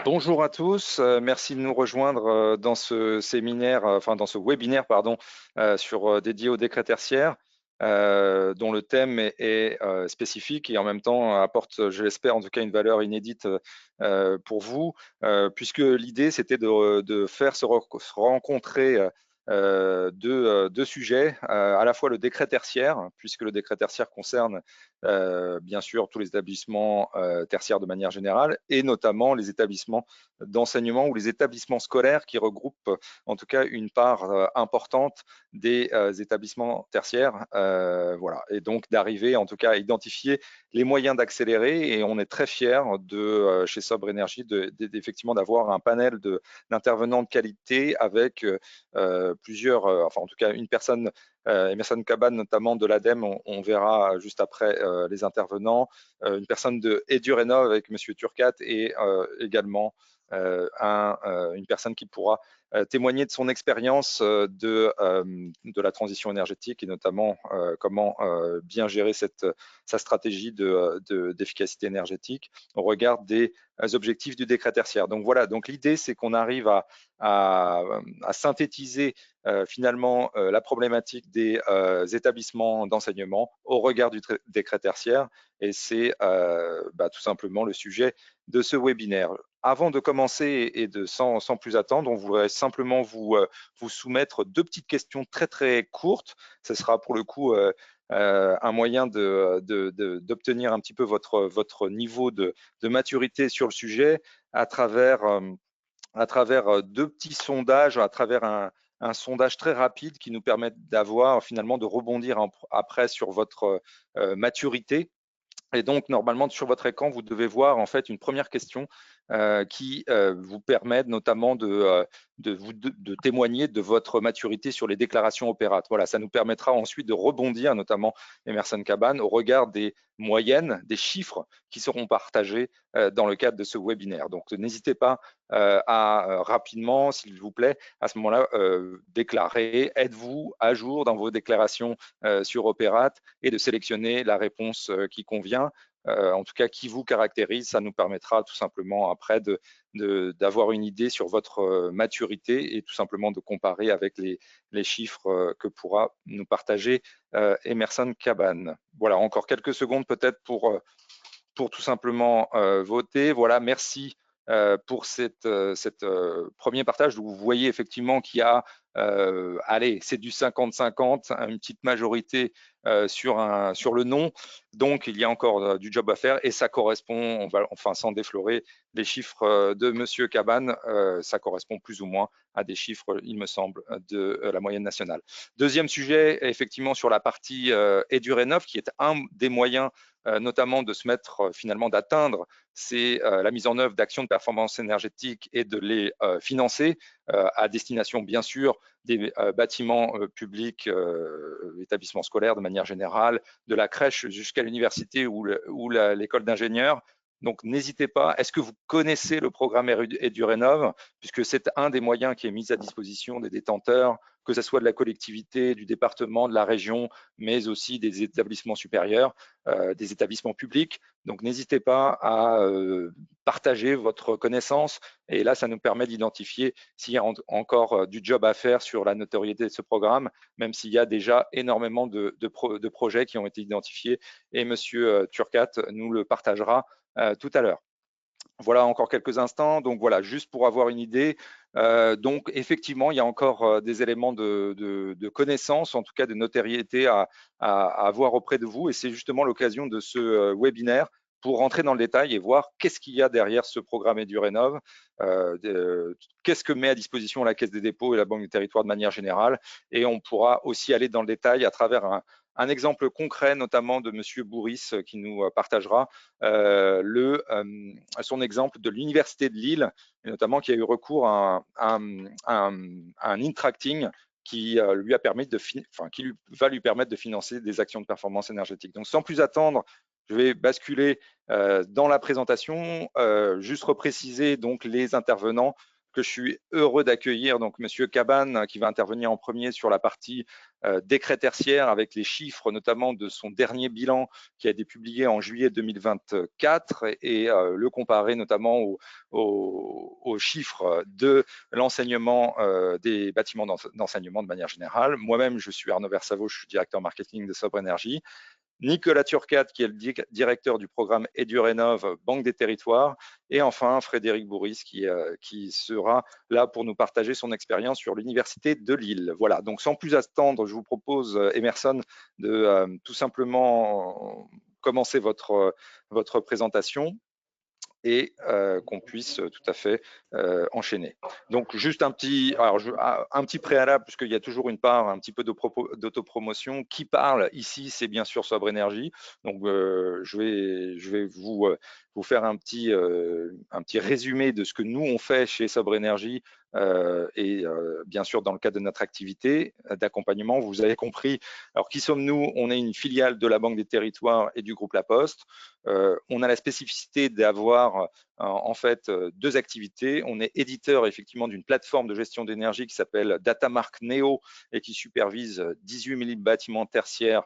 Bonjour à tous, merci de nous rejoindre dans ce séminaire, enfin dans ce webinaire pardon, dédié au décret tertiaire, dont le thème est spécifique et en même temps apporte, je l'espère en tout cas, une valeur inédite pour vous, puisque l'idée c'était de faire se rencontrer deux sujets, à la fois le décret tertiaire, puisque le décret tertiaire concerne bien sûr tous les établissements tertiaires de manière générale, et notamment les établissements d'enseignement ou les établissements scolaires qui regroupent en tout cas une part importante des établissements tertiaires. Voilà. Et donc d'arriver en tout cas à identifier les moyens d'accélérer, et on est très fiers chez Sobre Énergie effectivement d'avoir un panel d'intervenants de qualité avec plusieurs, enfin en tout cas une personne, Emerson Caban notamment de l'ADEME, on verra juste après les intervenants, une personne de EduRénov avec Monsieur Turcat et également une personne qui pourra témoigner de son expérience de la transition énergétique et notamment comment bien gérer sa stratégie d'efficacité énergétique au regard des objectifs du décret tertiaire. Donc voilà, donc l'idée c'est qu'on arrive à synthétiser finalement la problématique des établissements d'enseignement au regard du décret tertiaire, et c'est tout simplement le sujet de ce webinaire. Avant de commencer et sans plus attendre, on voudrait simplement vous soumettre deux petites questions très très courtes. Ce sera pour le coup un moyen d'obtenir un petit peu votre niveau de maturité sur le sujet à travers deux petits sondages, à travers un sondage très rapide qui nous permet d'avoir finalement de rebondir après sur votre maturité. Et donc, normalement, sur votre écran, vous devez voir en fait une première question qui vous permet notamment de témoigner de votre maturité sur les déclarations opérates. Voilà, ça nous permettra ensuite de rebondir, notamment Emerson Caban, au regard des moyennes, des chiffres qui seront partagés dans le cadre de ce webinaire. Donc, n'hésitez pas à rapidement, s'il vous plaît, à ce moment-là, déclarer, êtes-vous à jour dans vos déclarations sur Opérate, et de sélectionner la réponse qui convient, en tout cas qui vous caractérise. Ça nous permettra tout simplement après d'avoir une idée sur votre maturité et tout simplement de comparer avec les chiffres que pourra nous partager Emerson Caban. Voilà, encore quelques secondes peut-être pour tout simplement voter. Voilà, merci pour cette premier partage. Vous voyez effectivement qu'il y a, allez, c'est du 50-50, une petite majorité sur le non. Donc, il y a encore du job à faire et ça correspond, on va enfin sans déflorer les chiffres de Monsieur Caban, ça correspond plus ou moins à des chiffres, il me semble, de la moyenne nationale. Deuxième sujet, effectivement, sur la partie EduRénov, qui est un des moyens notamment de se mettre finalement d'atteindre, c'est la mise en œuvre d'actions de performance énergétique et de les financer à destination bien sûr des bâtiments publics, établissements scolaires de manière générale, de la crèche jusqu'à l'université ou l'école d'ingénieurs. Donc n'hésitez pas. Est-ce que vous connaissez le programme EduRénov, puisque c'est un des moyens qui est mis à disposition des détenteurs, que ce soit de la collectivité, du département, de la région, mais aussi des établissements supérieurs, des établissements publics. Donc n'hésitez pas à partager votre connaissance, et là ça nous permet d'identifier s'il y a encore du job à faire sur la notoriété de ce programme, même s'il y a déjà énormément de projets qui ont été identifiés, et Monsieur Turcat nous le partagera tout à l'heure. Voilà, encore quelques instants. Donc voilà, juste pour avoir une idée. Donc effectivement, il y a encore des éléments de connaissance, en tout cas de notoriété à avoir auprès de vous. Et c'est justement l'occasion de ce webinaire pour rentrer dans le détail et voir qu'est-ce qu'il y a derrière ce programme EduRénov, qu'est-ce que met à disposition la Caisse des dépôts et la Banque des territoires de manière générale. Et on pourra aussi aller dans le détail à travers un exemple concret, notamment de Monsieur Bourris, qui nous partagera son exemple de l'Université de Lille, et notamment qui a eu recours à un in-tracting qui lui va lui permettre de financer des actions de performance énergétique. Donc sans plus attendre, je vais basculer dans la présentation, juste repréciser donc les intervenants que je suis heureux d'accueillir. Donc Monsieur Caban qui va intervenir en premier sur la partie décret tertiaire avec les chiffres notamment de son dernier bilan qui a été publié en juillet 2024 et le comparer notamment aux chiffres de l'enseignement des bâtiments d'enseignement de manière générale. Moi-même, je suis Arnaud Versavo, je suis directeur marketing de Sobre Énergie. Nicolas Turcat, qui est le directeur du programme EduRénov, Banque des Territoires, et enfin Frédéric Bourris, qui sera là pour nous partager son expérience sur l'Université de Lille. Voilà, donc sans plus attendre, je vous propose, Emerson, de tout simplement commencer votre présentation et qu'on puisse tout à fait enchaîner. Donc juste un petit préalable, puisqu'il y a toujours une part un petit peu d'autopromotion. Qui parle ici, c'est bien sûr Sobre Énergie. Donc je vais vous faire un petit résumé de ce que nous on fait chez Sobre Énergie et bien sûr dans le cadre de notre activité d'accompagnement. Vous avez compris. Alors qui sommes-nous? On est une filiale de la Banque des Territoires et du groupe La Poste. On a la spécificité d'avoir en fait deux activités. On est éditeur effectivement d'une plateforme de gestion d'énergie qui s'appelle Datamark Neo et qui supervise 18 000 bâtiments tertiaires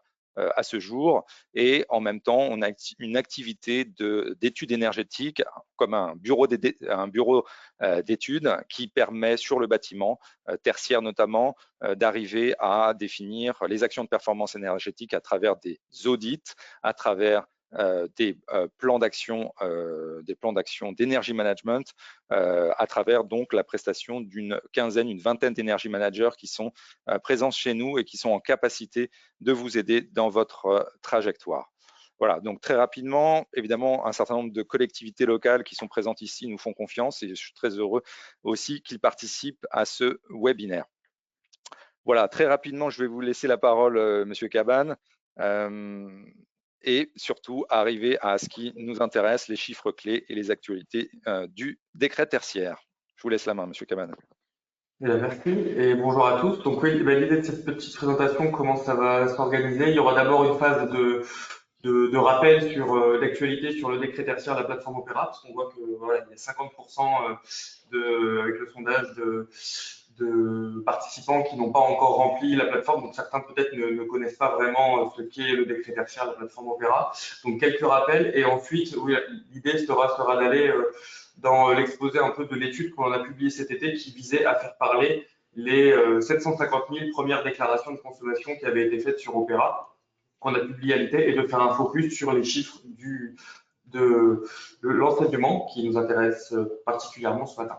à ce jour. Et en même temps, on a une activité d'études énergétiques comme un bureau d'études qui permet sur le bâtiment tertiaire notamment d'arriver à définir les actions de performance énergétique à travers des audits, à travers des plans d'action d'énergie management à travers donc la prestation d'une une vingtaine d'énergie managers qui sont présents chez nous et qui sont en capacité de vous aider dans votre trajectoire. Voilà, donc très rapidement, évidemment, un certain nombre de collectivités locales qui sont présentes ici nous font confiance et je suis très heureux aussi qu'ils participent à ce webinaire. Voilà, très rapidement, je vais vous laisser la parole, Monsieur Cabane. Et surtout arriver à ce qui nous intéresse, les chiffres clés et les actualités du décret tertiaire. Je vous laisse la main, Monsieur Cabane. Merci et bonjour à tous. Donc oui, l'idée de cette petite présentation, comment ça va s'organiser. Il y aura d'abord une phase de rappel sur l'actualité sur le décret tertiaire de la plateforme Opéra, parce qu'on voit que voilà, il y a 50% avec le sondage de participants qui n'ont pas encore rempli la plateforme, donc certains peut-être ne connaissent pas vraiment ce qu'est le décret tertiaire de la plateforme Opéra. Donc quelques rappels et ensuite, oui, l'idée sera d'aller dans l'exposé un peu de l'étude qu'on a publiée cet été qui visait à faire parler les 750 000 premières déclarations de consommation qui avaient été faites sur Opéra, qu'on a publié à l'été, et de faire un focus sur les chiffres de l'enseignement qui nous intéresse particulièrement ce matin.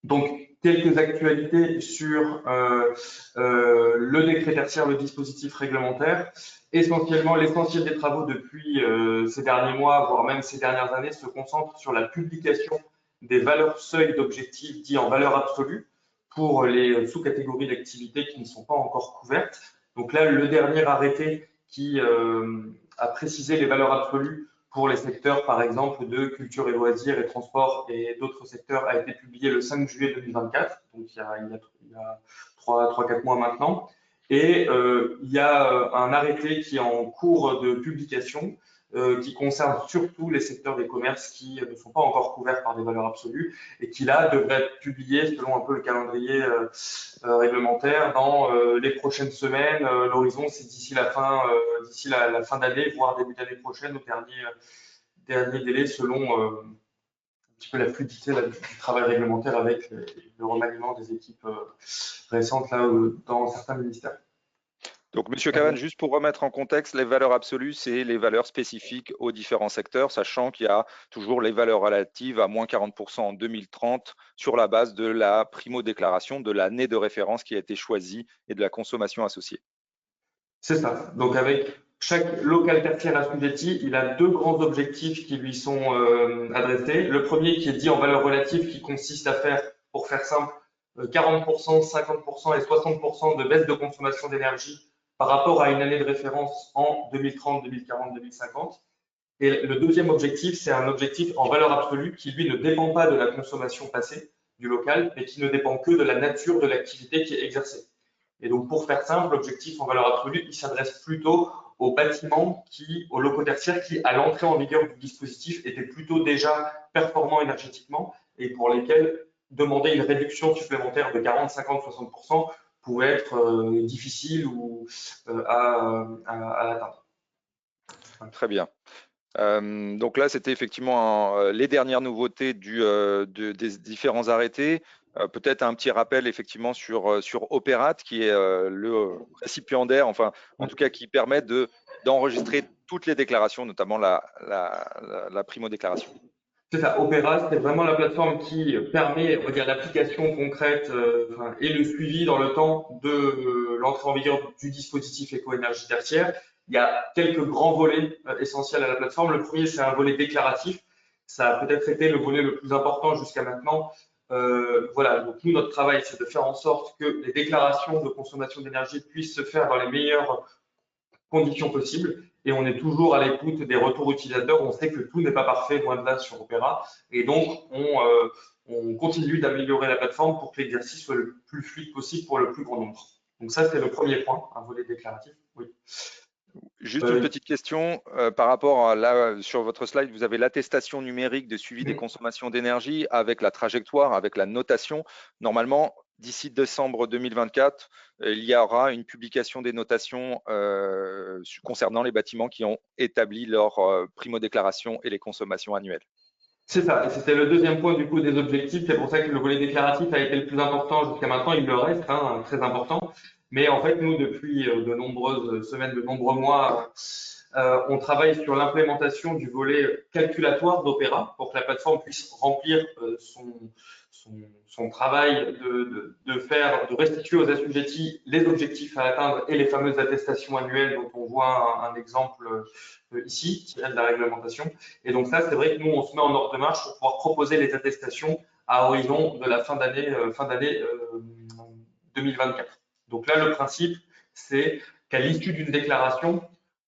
Donc, quelques actualités sur le décret tertiaire, le dispositif réglementaire. Essentiellement, l'essentiel des travaux depuis ces derniers mois, voire même ces dernières années, se concentre sur la publication des valeurs seuils d'objectifs dits en valeur absolue pour les sous-catégories d'activités qui ne sont pas encore couvertes. Donc là, le dernier arrêté qui a précisé les valeurs absolues pour les secteurs, par exemple, de culture et loisirs et transport et d'autres secteurs, a été publié le 5 juillet 2024, donc il y a 3-4 mois maintenant. Et il y a un arrêté qui est en cours de publication qui concerne surtout les secteurs des commerces qui ne sont pas encore couverts par des valeurs absolues et qui, là, devraient être publiés selon un peu le calendrier réglementaire dans les prochaines semaines. L'horizon, c'est d'ici la fin d'année, voire début d'année prochaine, au dernier délai selon un petit peu la fluidité du travail réglementaire avec le remaniement des équipes récentes là, dans certains ministères. Donc, Monsieur Cabane, juste pour remettre en contexte, les valeurs absolues, c'est les valeurs spécifiques aux différents secteurs, sachant qu'il y a toujours les valeurs relatives à moins 40% en 2030 sur la base de la primo-déclaration de l'année de référence qui a été choisie et de la consommation associée. C'est ça. Donc, avec chaque local tertiaire assujetti, il a deux grands objectifs qui lui sont adressés. Le premier qui est dit en valeur relative, qui consiste à faire, pour faire simple, 40%, 50% et 60% de baisse de consommation d'énergie par rapport à une année de référence en 2030, 2040, 2050. Et le deuxième objectif, c'est un objectif en valeur absolue qui, lui, ne dépend pas de la consommation passée du local, mais qui ne dépend que de la nature de l'activité qui est exercée. Et donc, pour faire simple, l'objectif en valeur absolue, il s'adresse plutôt aux bâtiments, aux locaux tertiaires qui, à l'entrée en vigueur du dispositif, étaient plutôt déjà performants énergétiquement et pour lesquels demander une réduction supplémentaire de 40, 50, 60% pouvait être difficile ou à atteindre. Très bien. Donc là, c'était effectivement les dernières nouveautés des différents arrêtés. Peut-être un petit rappel effectivement sur Opérat, qui est le récipiendaire, enfin en tout cas qui permet d'enregistrer toutes les déclarations, notamment la primo-déclaration. C'est ça, Opera, c'est vraiment la plateforme qui permet, on va dire, l'application concrète et le suivi dans le temps de l'entrée en vigueur du dispositif éco-énergie tertiaire. Il y a quelques grands volets essentiels à la plateforme. Le premier, c'est un volet déclaratif. Ça a peut-être été le volet le plus important jusqu'à maintenant. Voilà, donc nous, notre travail, c'est de faire en sorte que les déclarations de consommation d'énergie puissent se faire dans les meilleures conditions possibles. Et on est toujours à l'écoute des retours utilisateurs. On sait que tout n'est pas parfait, loin de là, sur Opera. Et donc, on continue d'améliorer la plateforme pour que l'exercice soit le plus fluide possible pour le plus grand nombre. Donc ça, c'est le premier point, un volet déclaratif. Oui. Juste une petite question par rapport à là, sur votre slide, vous avez l'attestation numérique de suivi des consommations d'énergie avec la trajectoire, avec la notation. Normalement, d'ici décembre 2024, il y aura une publication des notations concernant les bâtiments qui ont établi leur primo-déclaration et les consommations annuelles. C'est ça, et c'était le deuxième point du coup des objectifs. C'est pour ça que le volet déclaratif a été le plus important jusqu'à maintenant. Il le reste, très important. Mais en fait, nous, depuis de nombreuses semaines, de nombreux mois, on travaille sur l'implémentation du volet calculatoire d'Opéra pour que la plateforme puisse remplir son travail de restituer aux assujettis les objectifs à atteindre et les fameuses attestations annuelles dont on voit un exemple ici, tiré de la réglementation. Et donc ça, c'est vrai que nous, on se met en ordre de marche pour pouvoir proposer les attestations à horizon de la fin d'année 2024. Donc là, le principe, c'est qu'à l'issue d'une déclaration,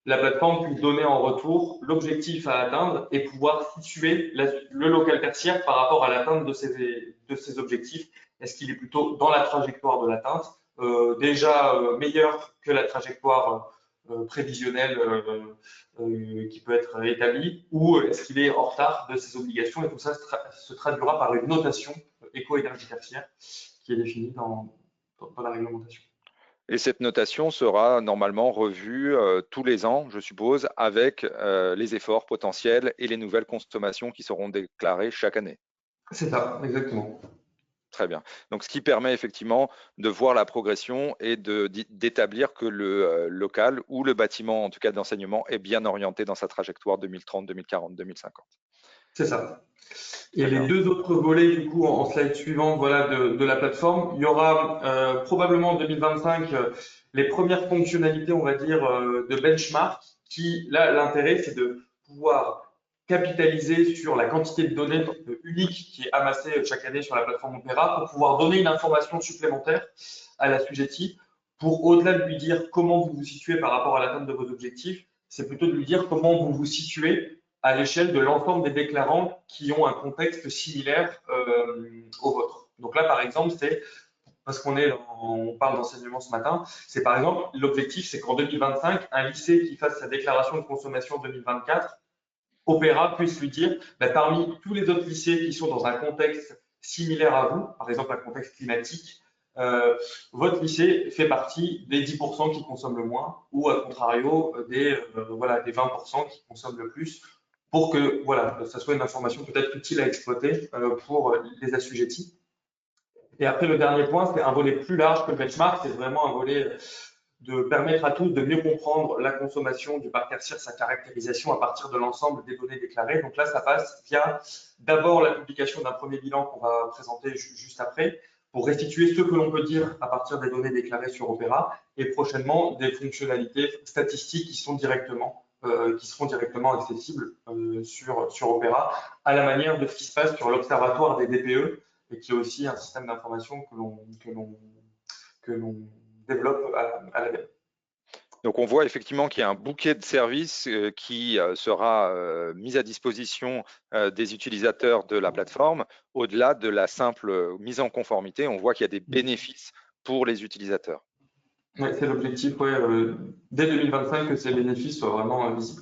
la plateforme puisse donner en retour l'objectif à atteindre et pouvoir situer le local tertiaire par rapport à l'atteinte de ces objectifs. Est-ce qu'il est plutôt dans la trajectoire de l'atteinte, déjà meilleur que la trajectoire prévisionnelle qui peut être établie, ou est-ce qu'il est en retard de ses obligations? Et tout ça se traduira par une notation éco-énergie tertiaire qui est définie dans la réglementation. Et cette notation sera normalement revue tous les ans, je suppose, avec les efforts potentiels et les nouvelles consommations qui seront déclarées chaque année. C'est ça, exactement. Très bien. Donc, ce qui permet effectivement de voir la progression et d'établir que le local ou le bâtiment, en tout cas d'enseignement, est bien orienté dans sa trajectoire 2030, 2040, 2050. C'est ça. Et les deux autres volets, du coup, en slide suivant, voilà, de la plateforme, il y aura probablement en 2025 les premières fonctionnalités, on va dire, de benchmark, qui, là, l'intérêt, c'est de pouvoir capitaliser sur la quantité de données uniques qui est amassée chaque année sur la plateforme Opéra pour pouvoir donner une information supplémentaire à l'assujetti pour, au-delà de lui dire comment vous vous situez par rapport à l'atteinte de vos objectifs, c'est plutôt de lui dire comment vous vous situez à l'échelle de l'ensemble des déclarants qui ont un contexte similaire au vôtre. Donc là, par exemple, c'est parce on parle d'enseignement ce matin, c'est par exemple, l'objectif, c'est qu'en 2025, un lycée qui fasse sa déclaration de consommation 2024, Opéra puisse lui dire, parmi tous les autres lycées qui sont dans un contexte similaire à vous, par exemple un contexte climatique, votre lycée fait partie des 10% qui consomment le moins, ou à contrario des 20% qui consomment le plus, pour que ça soit une information peut-être utile à exploiter pour les assujettis. Et après, le dernier point, c'est un volet plus large que le benchmark, c'est vraiment un volet de permettre à tous de mieux comprendre la consommation du parc tertiaire, sa caractérisation à partir de l'ensemble des données déclarées. Donc là, ça passe via d'abord la publication d'un premier bilan qu'on va présenter juste après, pour restituer ce que l'on peut dire à partir des données déclarées sur Opéra, et prochainement des fonctionnalités statistiques qui seront directement accessibles sur Opéra, à la manière de ce qui se passe sur l'Observatoire des DPE, et qui est aussi un système d'information que l'on développe à la BEP. Donc, on voit effectivement qu'il y a un bouquet de services qui sera mis à disposition des utilisateurs de la plateforme. Au-delà de la simple mise en conformité, on voit qu'il y a des bénéfices pour les utilisateurs. Oui, c'est l'objectif, dès 2025, que ces bénéfices soient vraiment visibles.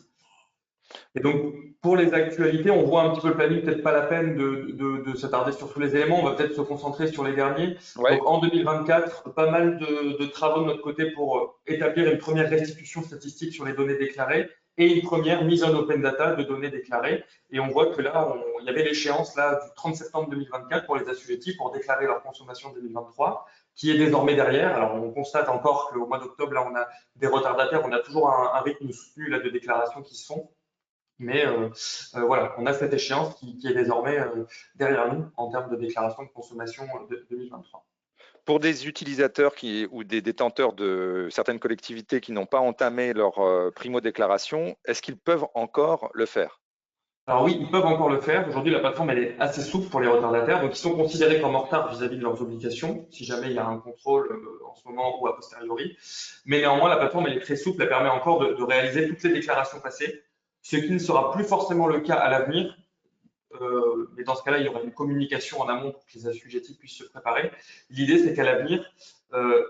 Et donc, pour les actualités, on voit un petit peu le planning, peut-être pas la peine de s'attarder sur tous les éléments, on va peut-être se concentrer sur les derniers. Ouais. Donc, en 2024, pas mal de travaux de notre côté pour établir une première restitution statistique sur les données déclarées et une première mise en open data de données déclarées. Et on voit que là, il y avait l'échéance là du 30 septembre 2024 pour les assujettis pour déclarer leur consommation 2023, qui est désormais derrière. Alors, on constate encore qu'au mois d'octobre, là, on a des retardataires, on a toujours un rythme soutenu là, de déclaration qui se font. Mais voilà, on a cette échéance qui est désormais derrière nous en termes de déclaration de consommation de 2023. Pour des utilisateurs ou des détenteurs de certaines collectivités qui n'ont pas entamé leur primo-déclaration, est-ce qu'ils peuvent encore le faire? Alors oui, ils peuvent encore le faire. Aujourd'hui, la plateforme elle est assez souple pour les retardataires, donc ils sont considérés comme en retard vis-à-vis de leurs obligations, si jamais il y a un contrôle en ce moment ou a posteriori. Mais néanmoins, la plateforme elle est très souple, elle permet encore de réaliser toutes les déclarations passées, ce qui ne sera plus forcément le cas à l'avenir. Mais dans ce cas-là, il y aura une communication en amont pour que les assujettis puissent se préparer. L'idée, c'est qu'à l'avenir,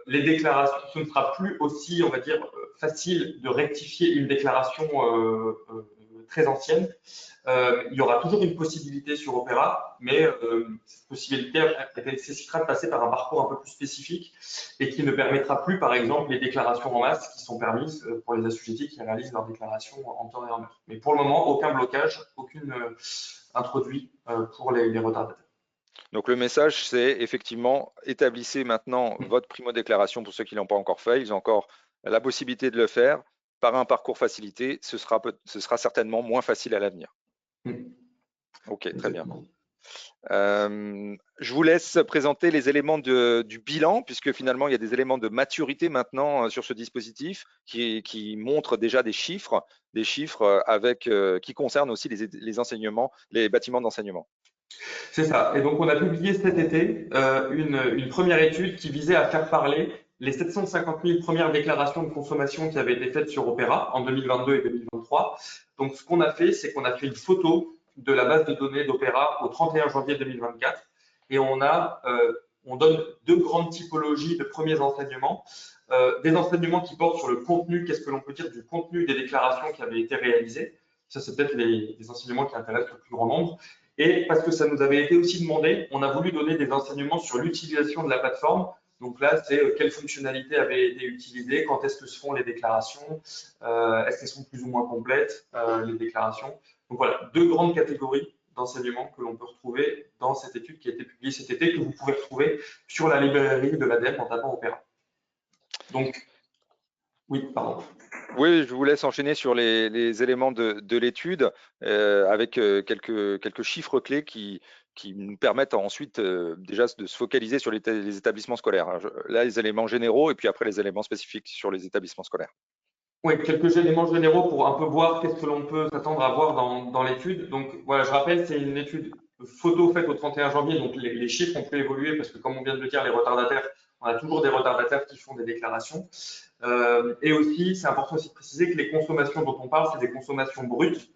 les déclarations, ce ne sera plus aussi, on va dire, facile de rectifier une déclaration très ancienne. Il y aura toujours une possibilité sur Opera, mais cette possibilité nécessitera de passer par un parcours un peu plus spécifique et qui ne permettra plus, par exemple, les déclarations en masse qui sont permises pour les assujettis qui réalisent leurs déclarations en temps et en heure. Mais pour le moment, aucun blocage, aucune introduit pour les retardataires. Donc le message, c'est effectivement, établissez maintenant votre primo-déclaration pour ceux qui ne l'ont pas encore fait. Ils ont encore la possibilité de le faire par un parcours facilité. Ce sera certainement moins facile à l'avenir. Ok, très bien. Je vous laisse présenter les éléments du bilan, puisque finalement, il y a des éléments de maturité maintenant sur ce dispositif qui montrent déjà des chiffres qui concernent aussi les enseignements, les bâtiments d'enseignement. C'est ça. Et donc, on a publié cet été une première étude qui visait à faire parler les 750 000 premières déclarations de consommation qui avaient été faites sur Opera en 2022 et 2023. Donc, ce qu'on a fait, c'est qu'on a fait une photo de la base de données d'Opera au 31 janvier 2024 et on donne deux grandes typologies de premiers enseignements. Des enseignements qui portent sur le contenu, qu'est-ce que l'on peut dire du contenu des déclarations qui avaient été réalisées. Ça, c'est peut-être les enseignements qui intéressent le plus grand nombre. Et parce que ça nous avait été aussi demandé, on a voulu donner des enseignements sur l'utilisation de la plateforme. Donc là, c'est quelles fonctionnalités avaient été utilisées, quand est-ce que se font les déclarations, est-ce qu'elles sont plus ou moins complètes, les déclarations. Donc voilà, deux grandes catégories d'enseignements que l'on peut retrouver dans cette étude qui a été publiée cet été, que vous pouvez retrouver sur la librairie de l'ADEME en tapant Opera. Donc, oui, pardon. Oui, je vous laisse enchaîner sur les éléments de l'étude avec quelques chiffres clés qui nous permettent ensuite déjà de se focaliser sur les établissements scolaires. Là, les éléments généraux et puis après les éléments spécifiques sur les établissements scolaires. Oui, quelques éléments généraux pour un peu voir qu'est-ce que l'on peut s'attendre à voir dans l'étude. Donc voilà, je rappelle, c'est une étude photo faite au 31 janvier, donc les chiffres ont pu évoluer parce que comme on vient de le dire, les retardataires, on a toujours des retardataires qui font des déclarations. Et aussi, c'est important aussi de préciser que les consommations dont on parle, c'est des consommations brutes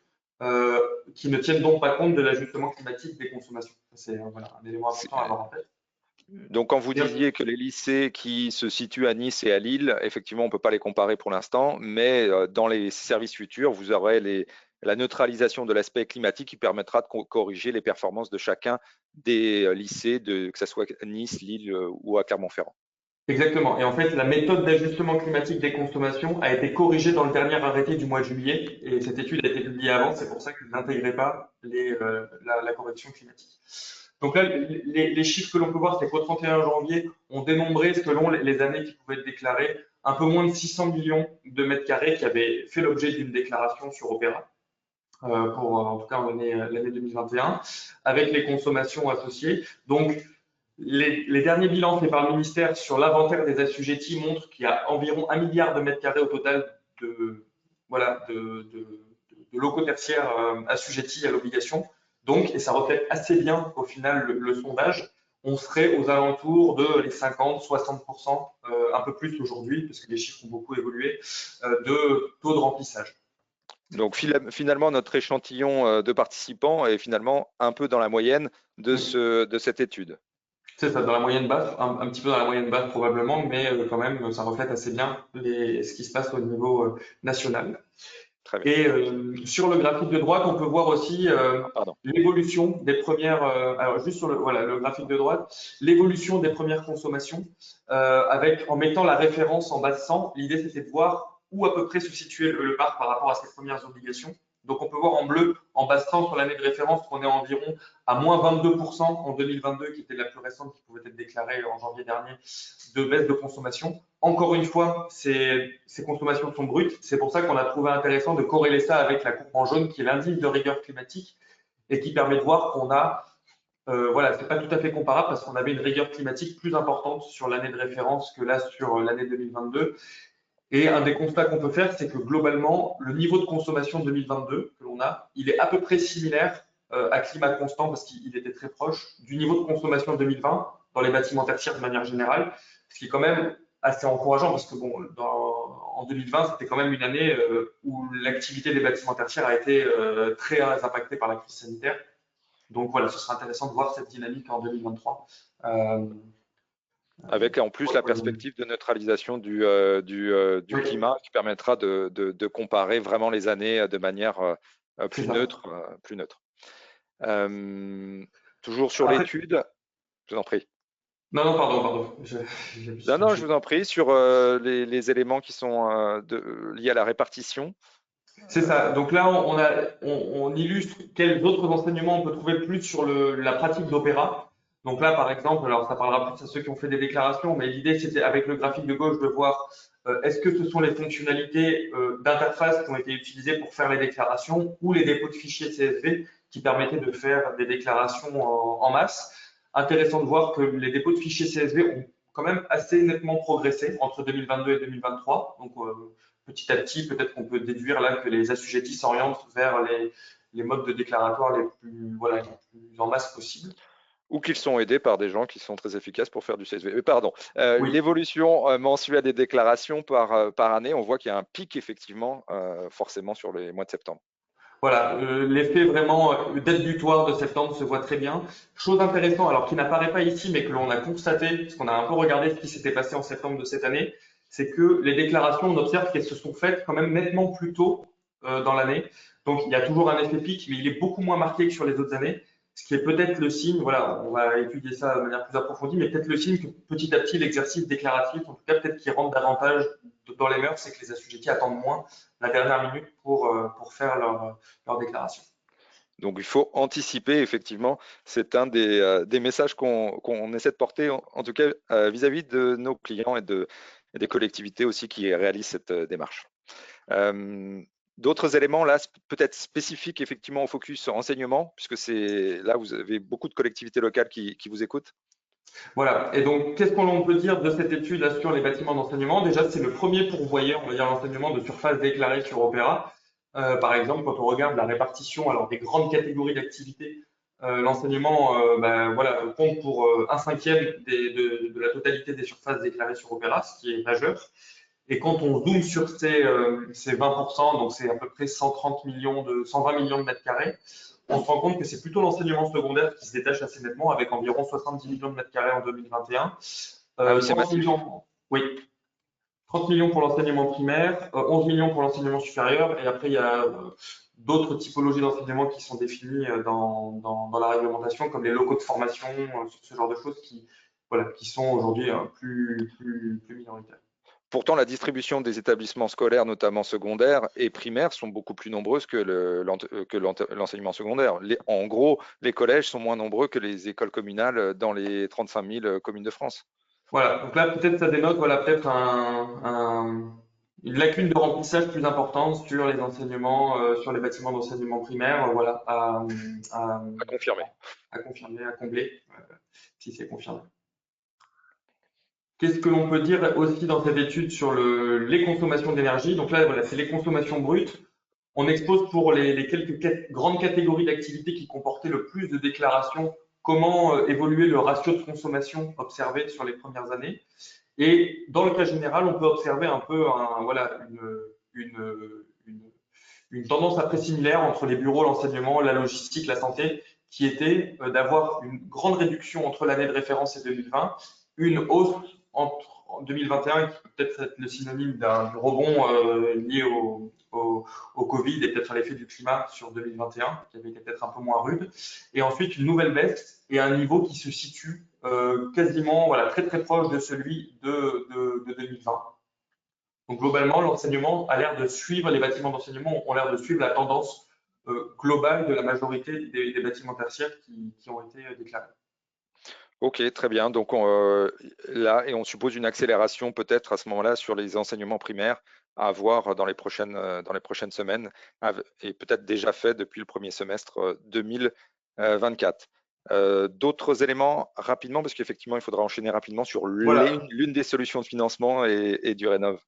qui ne tiennent donc pas compte de l'ajustement climatique des consommations. C'est voilà, un élément important à avoir en tête. Donc, quand vous disiez que les lycées qui se situent à Nice et à Lille, effectivement, on ne peut pas les comparer pour l'instant, mais dans les services futurs, vous aurez la neutralisation de l'aspect climatique qui permettra de corriger les performances de chacun des lycées, que ce soit Nice, Lille ou à Clermont-Ferrand. Exactement. Et en fait, la méthode d'ajustement climatique des consommations a été corrigée dans le dernier arrêté du mois de juillet. Et cette étude a été publiée avant. C'est pour ça que je n'intégrais pas la correction climatique. Donc là, les chiffres que l'on peut voir, c'est qu'au 31 janvier, on dénombrait, selon les années qui pouvaient être déclarées, un peu moins de 600 millions de mètres carrés qui avaient fait l'objet d'une déclaration sur Opera. Pour en tout cas l'année 2021, avec les consommations associées. Donc, les derniers bilans faits par le ministère sur l'inventaire des assujettis montrent qu'il y a environ 1 milliard de mètres carrés au total de locaux tertiaires assujettis à l'obligation. Donc, et ça reflète assez bien au final le sondage, on serait aux alentours de les 50-60%, un peu plus aujourd'hui, parce que les chiffres ont beaucoup évolué, de taux de remplissage. Donc finalement, notre échantillon de participants est finalement un peu dans la moyenne de cette étude. C'est ça, dans la moyenne basse, un petit peu dans la moyenne basse probablement, mais quand même, ça reflète assez bien ce qui se passe au niveau national. Très bien. Et sur le graphique de droite, on peut voir aussi Pardon. l'évolution des premières. Alors juste sur le graphique de droite, l'évolution des premières consommations en mettant la référence en bas de 100. L'idée c'était de voir où à peu près se situait le parc par rapport à ses premières obligations. Donc on peut voir en bleu, en bas de 100 sur l'année de référence, qu'on est environ à moins 22% en 2022, qui était la plus récente, qui pouvait être déclarée en janvier dernier, de baisse de consommation. Encore une fois, ces consommations sont brutes. C'est pour ça qu'on a trouvé intéressant de corréler ça avec la courbe en jaune, qui est l'indice de rigueur climatique, et qui permet de voir qu'on a, voilà, c'est pas tout à fait comparable parce qu'on avait une rigueur climatique plus importante sur l'année de référence que là sur l'année 2022. Et un des constats qu'on peut faire, c'est que globalement, le niveau de consommation 2022 que l'on a, il est à peu près similaire à climat constant parce qu'il était très proche du niveau de consommation 2020 dans les bâtiments tertiaires de manière générale, ce qui est quand même assez encourageant parce que bon, en 2020, c'était quand même une année où l'activité des bâtiments tertiaires a été très impactée par la crise sanitaire. Donc voilà, ce sera intéressant de voir cette dynamique en 2023. Avec en plus la perspective de neutralisation du Oui, climat qui permettra de comparer vraiment les années de manière c'est plus ça. neutre. Plus neutre. Toujours sur Après, l'étude, je vous en prie. non, non, pardon. Non, non, je vous en prie, sur les éléments qui sont liés à la répartition. C'est ça. Donc là, on illustre quels autres enseignements on peut trouver plus sur la pratique d'Opéra. Donc là, par exemple, alors ça parlera plus à ceux qui ont fait des déclarations, mais l'idée, c'était avec le graphique de gauche de voir est-ce que ce sont les fonctionnalités d'interface qui ont été utilisées pour faire les déclarations ou les dépôts de fichiers CSV qui permettaient de faire des déclarations en masse. Intéressant de voir que les dépôts de fichiers CSV ont quand même assez nettement progressé entre 2022 et 2023. Donc, petit à petit, peut-être qu'on peut déduire là que les assujettis s'orientent vers les modes de déclaratoire les plus, voilà, les plus en masse possible. Ou qu'ils sont aidés par des gens qui sont très efficaces pour faire du CSV. Mais pardon, Oui, l'évolution mensuelle des déclarations par année, on voit qu'il y a un pic effectivement, forcément sur les mois de septembre. voilà, l'effet vraiment date butoir de septembre se voit très bien. Chose intéressante, alors qui n'apparaît pas ici, mais que l'on a constaté, parce qu'on a un peu regardé ce qui s'était passé en septembre de cette année, c'est que les déclarations, on observe qu'elles se sont faites quand même nettement plus tôt dans l'année. Donc il y a toujours un effet pic, mais il est beaucoup moins marqué que sur les autres années. Ce qui est peut-être le signe, voilà, on va étudier ça de manière plus approfondie, mais peut-être le signe que petit à petit l'exercice déclaratif, en tout cas peut-être qu'il rentre davantage dans les mœurs, c'est que les assujettis attendent moins la dernière minute pour faire leur déclaration. Donc il faut anticiper, effectivement. C'est un des messages qu'on essaie de porter, en tout cas vis-à-vis de nos clients et des collectivités aussi qui réalisent cette démarche. D'autres éléments là, peut-être spécifiques effectivement au focus enseignement, puisque c'est là vous avez beaucoup de collectivités locales qui vous écoutent. Voilà. Et donc, qu'est-ce qu'on peut dire de cette étude là sur les bâtiments d'enseignement? Déjà, c'est le premier pourvoyeur, on va dire, l'enseignement de surface déclarée sur Opéra. Par exemple, quand on regarde la répartition alors des grandes catégories d'activités, l'enseignement voilà, compte pour 1/5 de la totalité des surfaces déclarées sur Opéra, ce qui est majeur. Et quand on zoome sur ces 20%, donc c'est à peu près 120 millions de mètres carrés, on se rend compte que c'est plutôt l'enseignement secondaire qui se détache assez nettement, avec environ 70 millions de mètres carrés en 2021. Ah oui, c'est 30 massif. millions, oui, 30 millions pour l'enseignement primaire, 11 millions pour l'enseignement supérieur, et après il y a d'autres typologies d'enseignement qui sont définies dans la réglementation, comme les locaux de formation, ce genre de choses voilà, qui sont aujourd'hui plus minoritaires. Pourtant, la distribution des établissements scolaires, notamment secondaires et primaires, sont beaucoup plus nombreuses que l'enseignement secondaire. En gros, les collèges sont moins nombreux que les écoles communales dans les 35 000 communes de France. Voilà, donc là peut-être ça dénote voilà, peut-être une lacune de remplissage plus importante sur les enseignements, sur les bâtiments d'enseignement primaire, voilà, À confirmer. à confirmer, à combler, si c'est confirmé. Qu'est-ce que l'on peut dire aussi dans cette étude sur les consommations d'énergie? Donc là, voilà, c'est les consommations brutes. On expose pour les quelques grandes catégories d'activités qui comportaient le plus de déclarations comment évoluer le ratio de consommation observé sur les premières années. Et dans le cas général, on peut observer un peu voilà, une tendance après similaire entre les bureaux, l'enseignement, la logistique, la santé, qui était d'avoir une grande réduction entre l'année de référence et 2020, une hausse en 2021 qui peut peut-être être le synonyme d'un rebond lié au Covid et peut-être à l'effet du climat sur 2021, qui avait été peut-être un peu moins rude. Et ensuite, une nouvelle baisse et un niveau qui se situe quasiment voilà, très très proche de celui de 2020. Donc globalement, l'enseignement a l'air de suivre, les bâtiments d'enseignement ont l'air de suivre la tendance globale de la majorité des bâtiments tertiaires qui ont été déclarés. Ok, très bien. Donc là, et on suppose une accélération peut-être à ce moment-là sur les enseignements primaires à avoir dans les prochaines semaines et peut-être déjà fait depuis le premier semestre 2024. D'autres éléments rapidement, parce qu'effectivement, il faudra enchaîner rapidement sur Voilà. l'une des solutions de financement et du Rénov.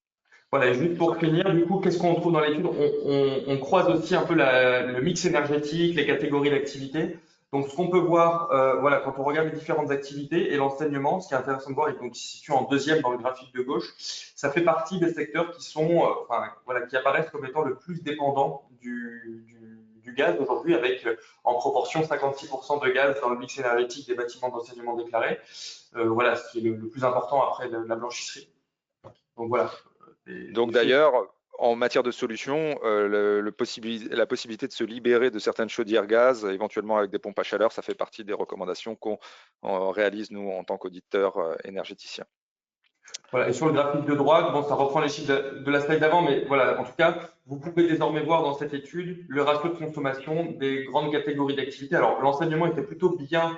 Voilà, et juste pour finir, du coup, qu'est-ce qu'on trouve dans l'étude? On croise aussi un peu le mix énergétique, les catégories d'activités. Donc, ce qu'on peut voir, voilà, quand on regarde les différentes activités et l'enseignement, ce qui est intéressant de voir, et donc qui se situe en deuxième dans le graphique de gauche, ça fait partie des secteurs qui sont, enfin, voilà, qui apparaissent comme étant le plus dépendants du gaz aujourd'hui, avec en proportion 56% de gaz dans le mix énergétique des bâtiments d'enseignement déclarés. Voilà, ce qui est le plus important après la blanchisserie. Donc voilà. Donc d'ailleurs, en matière de solutions, la possibilité de se libérer de certaines chaudières gaz, éventuellement avec des pompes à chaleur, ça fait partie des recommandations qu'on réalise nous en tant qu'auditeurs énergéticiens. Voilà, et sur le graphique de droite, bon, ça reprend les chiffres de la slide d'avant, mais voilà, en tout cas, vous pouvez désormais voir dans cette étude le ratio de consommation des grandes catégories d'activités. Alors, l'enseignement était plutôt bien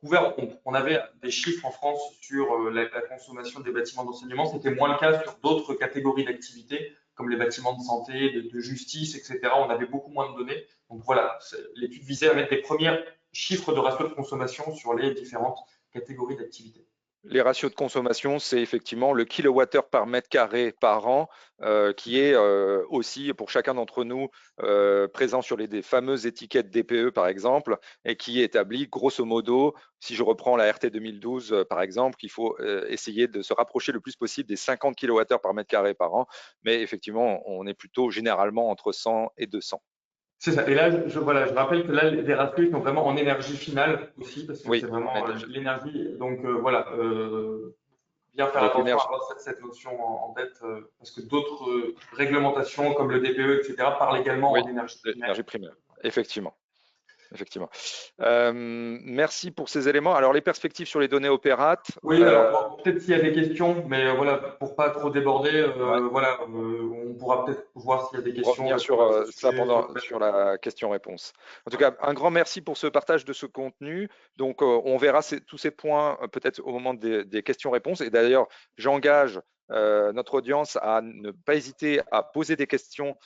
couvert. On avait des chiffres en France sur la consommation des bâtiments d'enseignement. C'était moins le cas sur d'autres catégories d'activités, comme les bâtiments de santé, de justice, etc. On avait beaucoup moins de données. Donc voilà, l'étude visait à mettre les premiers chiffres de ratio de consommation sur les différentes catégories d'activités. Les ratios de consommation, c'est effectivement le kilowattheure par mètre carré par an, qui est aussi pour chacun d'entre nous présent sur des fameuses étiquettes DPE par exemple, et qui établit grosso modo, si je reprends la RT 2012 par exemple, qu'il faut essayer de se rapprocher le plus possible des 50 kilowattheures par mètre carré par an, mais effectivement, on est plutôt généralement entre 100 et 200. C'est ça. Et là, voilà, je rappelle que là, les ratios sont vraiment en énergie finale aussi, parce que c'est Oui, vraiment l'énergie. Donc voilà, bien faire avec attention à l'énergie, avoir cette notion en tête, parce que d'autres réglementations comme le DPE, etc., parlent également oui, en énergie primaire. l'énergie primaire, effectivement. Effectivement. Merci pour ces éléments. Alors, les perspectives sur les données opérates. Oui, alors bon, peut-être s'il y a des questions, mais voilà, pour pas trop déborder, Ouais, voilà, on pourra peut-être voir s'il y a des questions, revenir répondre sur à ce ça sujet. sur la question-réponse. En tout cas, un grand merci pour ce partage de ce contenu. Donc, on verra tous ces points peut-être au moment des questions-réponses. Et d'ailleurs, j'engage notre audience à ne pas hésiter à poser des questions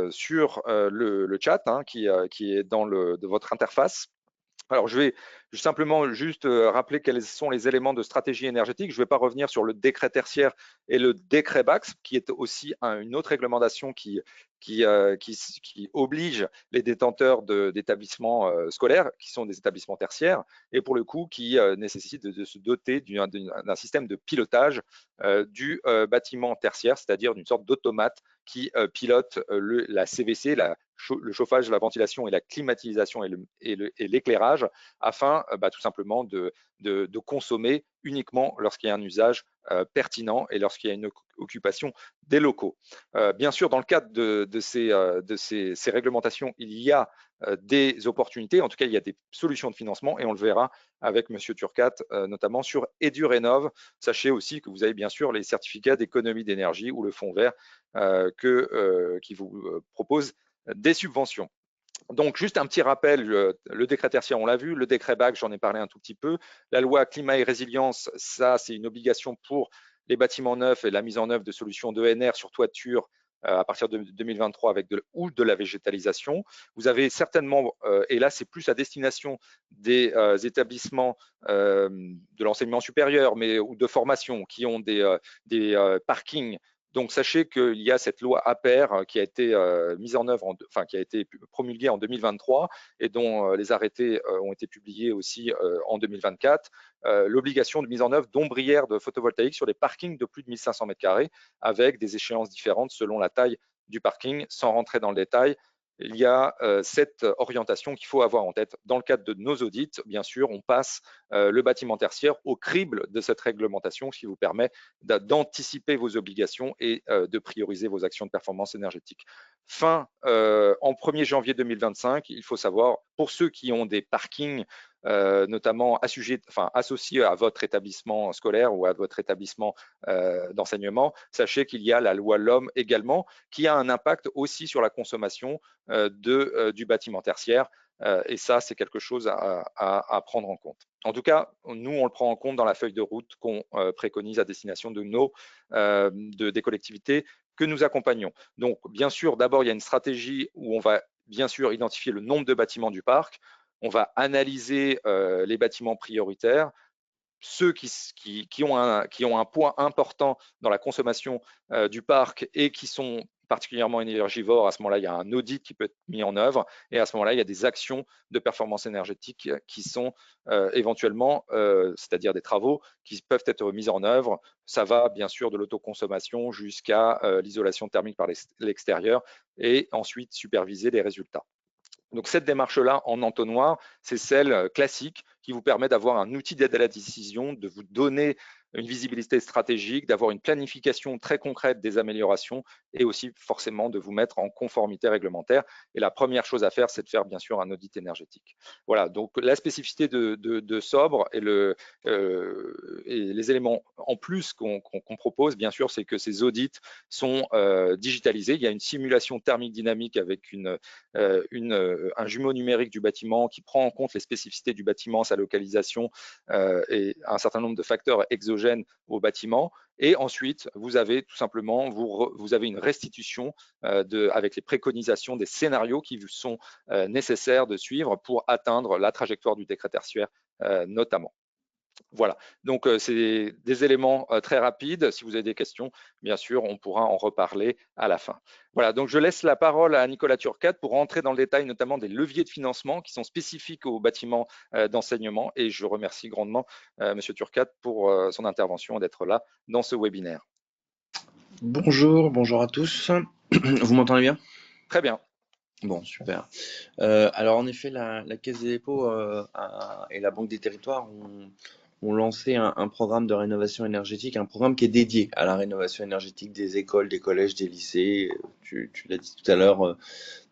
sur le chat qui est de votre interface. Alors, je vais simplement juste rappeler quels sont les éléments de stratégie énergétique. Je ne vais pas revenir sur le décret tertiaire et le décret BACS, qui est aussi une autre réglementation qui oblige les détenteurs d'établissements scolaires, qui sont des établissements tertiaires, et pour le coup, qui nécessite de se doter d'un système de pilotage du bâtiment tertiaire, c'est-à-dire d'une sorte d'automate qui pilote la CVC, le chauffage, la ventilation et la climatisation et l'éclairage, afin tout simplement de consommer uniquement lorsqu'il y a un usage pertinent et lorsqu'il y a une occupation des locaux. Bien sûr, dans le cadre de ces réglementations, il y a des opportunités, en tout cas, il y a des solutions de financement et on le verra avec Monsieur Turcat, notamment sur EduRénov. Sachez aussi que vous avez bien sûr les certificats d'économie d'énergie ou le fonds vert qui vous propose des subventions. Donc, juste un petit rappel, le décret tertiaire, on l'a vu, le décret BAC, j'en ai parlé un tout petit peu. La loi climat et résilience, ça, c'est une obligation pour les bâtiments neufs et la mise en œuvre de solutions d'ENR sur toiture à partir de 2023 avec de la végétalisation. Vous avez certainement, et là c'est plus à destination des établissements de l'enseignement supérieur ou de formation qui ont des parkings. Donc, sachez qu'il y a cette loi APER qui a été mise en œuvre, qui a été promulguée en 2023 et dont les arrêtés ont été publiés aussi en 2024. L'obligation de mise en œuvre d'ombrières de photovoltaïque sur les parkings de plus de 1500 m2 avec des échéances différentes selon la taille du parking. Sans rentrer dans le détail, il y a cette orientation qu'il faut avoir en tête. Dans le cadre de nos audits, bien sûr, on passe le bâtiment tertiaire au crible de cette réglementation, ce qui vous permet d'anticiper vos obligations et de prioriser vos actions de performance énergétique. En 1er janvier 2025, il faut savoir, pour ceux qui ont des parkings notamment associés à votre établissement scolaire ou à votre établissement d'enseignement, sachez qu'il y a la loi LOM également, qui a un impact aussi sur la consommation du bâtiment tertiaire. Et ça, c'est quelque chose à prendre en compte. En tout cas, nous, on le prend en compte dans la feuille de route qu'on préconise à destination des collectivités que nous accompagnons. Donc, bien sûr, d'abord, il y a une stratégie où on va bien sûr identifier le nombre de bâtiments du parc. On va analyser les bâtiments prioritaires, ceux qui ont un poids important dans la consommation du parc et qui sont particulièrement énergivores. À ce moment-là, il y a un audit qui peut être mis en œuvre et à ce moment-là, il y a des actions de performance énergétique qui sont éventuellement, c'est-à-dire des travaux qui peuvent être mis en œuvre. Ça va bien sûr de l'autoconsommation jusqu'à l'isolation thermique par l'extérieur et ensuite superviser les résultats. Donc cette démarche-là en entonnoir, c'est celle classique qui vous permet d'avoir un outil d'aide à la décision, de vous donner une visibilité stratégique, d'avoir une planification très concrète des améliorations et aussi forcément de vous mettre en conformité réglementaire. Et la première chose à faire, c'est de faire bien sûr un audit énergétique. Voilà, donc la spécificité de Sobre et les éléments en plus qu'on propose, bien sûr, c'est que ces audits sont digitalisés. Il y a une simulation thermique dynamique avec un jumeau numérique du bâtiment qui prend en compte les spécificités du bâtiment, sa localisation et un certain nombre de facteurs exogènes au bâtiment. Et ensuite, vous avez tout simplement vous avez une restitution avec les préconisations des scénarios qui vous sont nécessaires de suivre pour atteindre la trajectoire du décret tertiaire notamment. Voilà, donc c'est des éléments très rapides. Si vous avez des questions, bien sûr, on pourra en reparler à la fin. Voilà, donc je laisse la parole à Nicolas Turcat pour rentrer dans le détail notamment des leviers de financement qui sont spécifiques aux bâtiments d'enseignement. Et je remercie grandement Monsieur Turcat pour son intervention et d'être là dans ce webinaire. Bonjour à tous. Vous m'entendez bien? Très bien. Bon, super. Alors en effet, la Caisse des dépôts et la Banque des territoires ont lancé un programme de rénovation énergétique, un programme qui est dédié à la rénovation énergétique des écoles, des collèges, des lycées. Tu l'as dit tout à l'heure,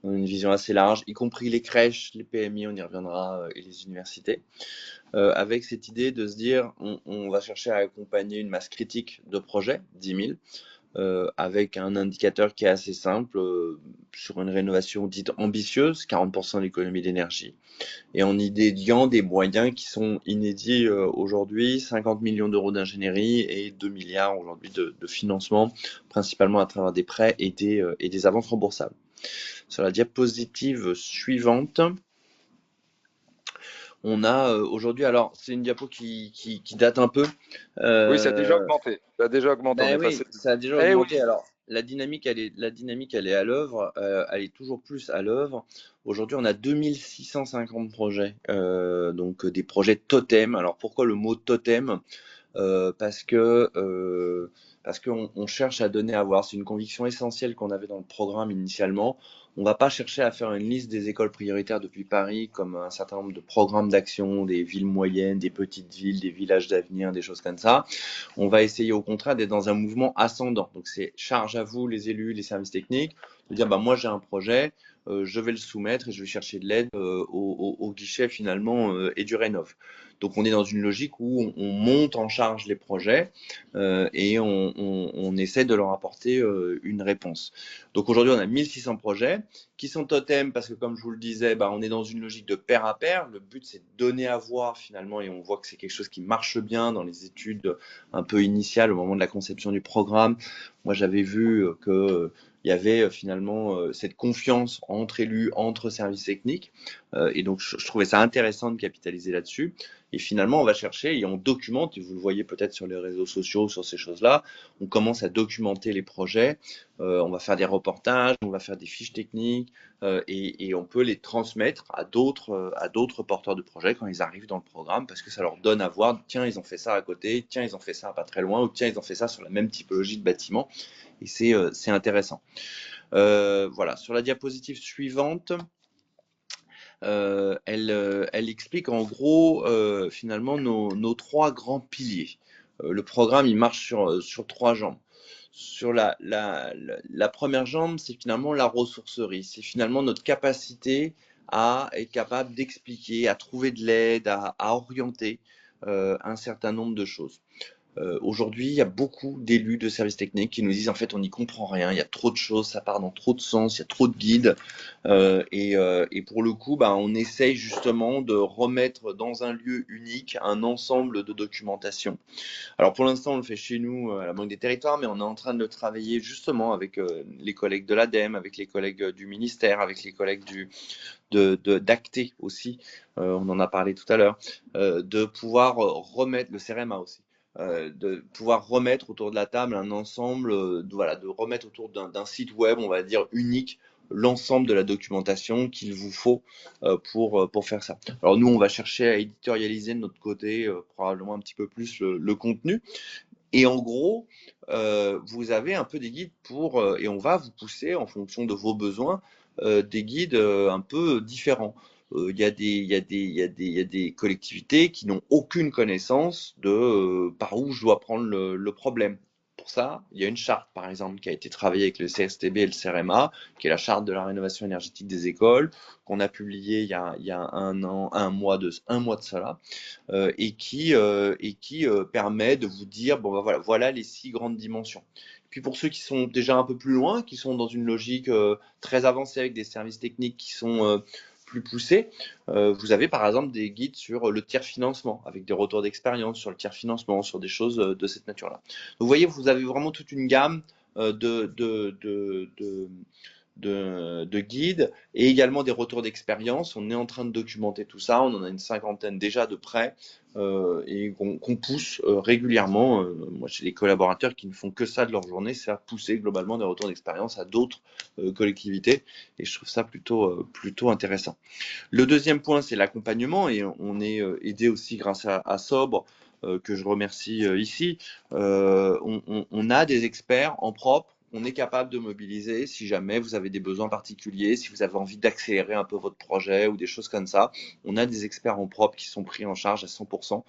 dans une vision assez large, y compris les crèches, les PMI, on y reviendra, et les universités. Avec cette idée de se dire, on va chercher à accompagner une masse critique de projets, 10 000, avec un indicateur qui est assez simple, sur une rénovation dite ambitieuse, 40% d'économie d'énergie, et en y dédiant des moyens qui sont inédits aujourd'hui, 50 millions d'euros d'ingénierie et 2 milliards aujourd'hui de financement, principalement à travers des prêts et des avances remboursables. Sur la diapositive suivante, on a aujourd'hui, alors c'est une diapo qui date un peu. Oui, ça a déjà augmenté. Ça a déjà augmenté. On est Oui, passé. ça a déjà Eh oui. augmenté. Alors la dynamique, elle est à l'œuvre. Elle est toujours plus à l'œuvre. Aujourd'hui, on a 2650 projets, donc des projets totem. Alors pourquoi le mot totem? Parce qu'on cherche à donner à voir. C'est une conviction essentielle qu'on avait dans le programme initialement. On va pas chercher à faire une liste des écoles prioritaires depuis Paris, comme un certain nombre de programmes d'action, des villes moyennes, des petites villes, des villages d'avenir, des choses comme ça. On va essayer au contraire d'être dans un mouvement ascendant. Donc c'est charge à vous, les élus, les services techniques, de dire moi j'ai un projet, je vais le soumettre et je vais chercher de l'aide au guichet finalement et du rénov. Donc on est dans une logique où on monte en charge les projets et on essaie de leur apporter une réponse. Donc aujourd'hui on a 1600 projets qui sont totems parce que comme je vous le disais, on est dans une logique de pair à pair. Le but c'est de donner à voir finalement et on voit que c'est quelque chose qui marche bien dans les études un peu initiales au moment de la conception du programme. Moi j'avais vu que il y avait finalement cette confiance entre élus, entre services techniques et donc je trouvais ça intéressant de capitaliser là-dessus. Et finalement, on va chercher et on documente, et vous le voyez peut-être sur les réseaux sociaux, sur ces choses-là, on commence à documenter les projets, on va faire des reportages, on va faire des fiches techniques, et on peut les transmettre à d'autres porteurs de projets quand ils arrivent dans le programme, parce que ça leur donne à voir, tiens, ils ont fait ça à côté, tiens, ils ont fait ça pas très loin, ou tiens, ils ont fait ça sur la même typologie de bâtiment, et c'est intéressant. Voilà, sur la diapositive suivante, elle explique en gros finalement nos trois grands piliers. Le programme, il marche sur trois jambes. Sur la première jambe, c'est finalement la ressourcerie. C'est finalement notre capacité à être capable d'expliquer, à trouver de l'aide, à orienter un certain nombre de choses. Aujourd'hui, il y a beaucoup d'élus de services techniques qui nous disent en fait on n'y comprend rien, il y a trop de choses, ça part dans trop de sens, il y a trop de guides. Et pour le coup, bah, on essaye justement de remettre dans un lieu unique un ensemble de documentation. Alors pour l'instant, on le fait chez nous à la Banque des Territoires, mais on est en train de le travailler justement avec les collègues de l'ADEME, avec les collègues du ministère, avec les collègues d'Acté aussi, on en a parlé tout à l'heure, de pouvoir remettre, le CRMA aussi, de pouvoir remettre autour de la table un ensemble, voilà, de remettre autour d'un site web, on va dire, unique, l'ensemble de la documentation qu'il vous faut pour faire ça. Alors nous, on va chercher à éditorialiser de notre côté probablement un petit peu plus le contenu. Et en gros, vous avez un peu des guides et on va vous pousser en fonction de vos besoins, des guides un peu différents. Il y a des collectivités qui n'ont aucune connaissance de par où je dois prendre le problème. Pour ça, il y a une charte, par exemple, qui a été travaillée avec le CSTB et le CRMA, qui est la charte de la rénovation énergétique des écoles, qu'on a publiée il y a un mois de cela, et qui permet de vous dire bon bah voilà les 6 grandes dimensions. Puis pour ceux qui sont déjà un peu plus loin, qui sont dans une logique très avancée avec des services techniques qui sont plus poussés, vous avez par exemple des guides sur le tiers financement, avec des retours d'expérience sur le tiers financement, sur des choses de cette nature-là. Donc vous voyez, vous avez vraiment toute une gamme de guides et également des retours d'expérience. On est en train de documenter tout ça, on en a une 50aine déjà de prêts et qu'on pousse régulièrement. Moi, j'ai des collaborateurs qui ne font que ça de leur journée, c'est à pousser globalement des retours d'expérience à d'autres collectivités et je trouve ça plutôt intéressant. Le deuxième point, c'est l'accompagnement et on est aidé aussi grâce à Sobre, que je remercie ici. On a des experts en propre. On est capable de mobiliser si jamais vous avez des besoins particuliers, si vous avez envie d'accélérer un peu votre projet ou des choses comme ça. On a des experts en propre qui sont pris en charge à 100%.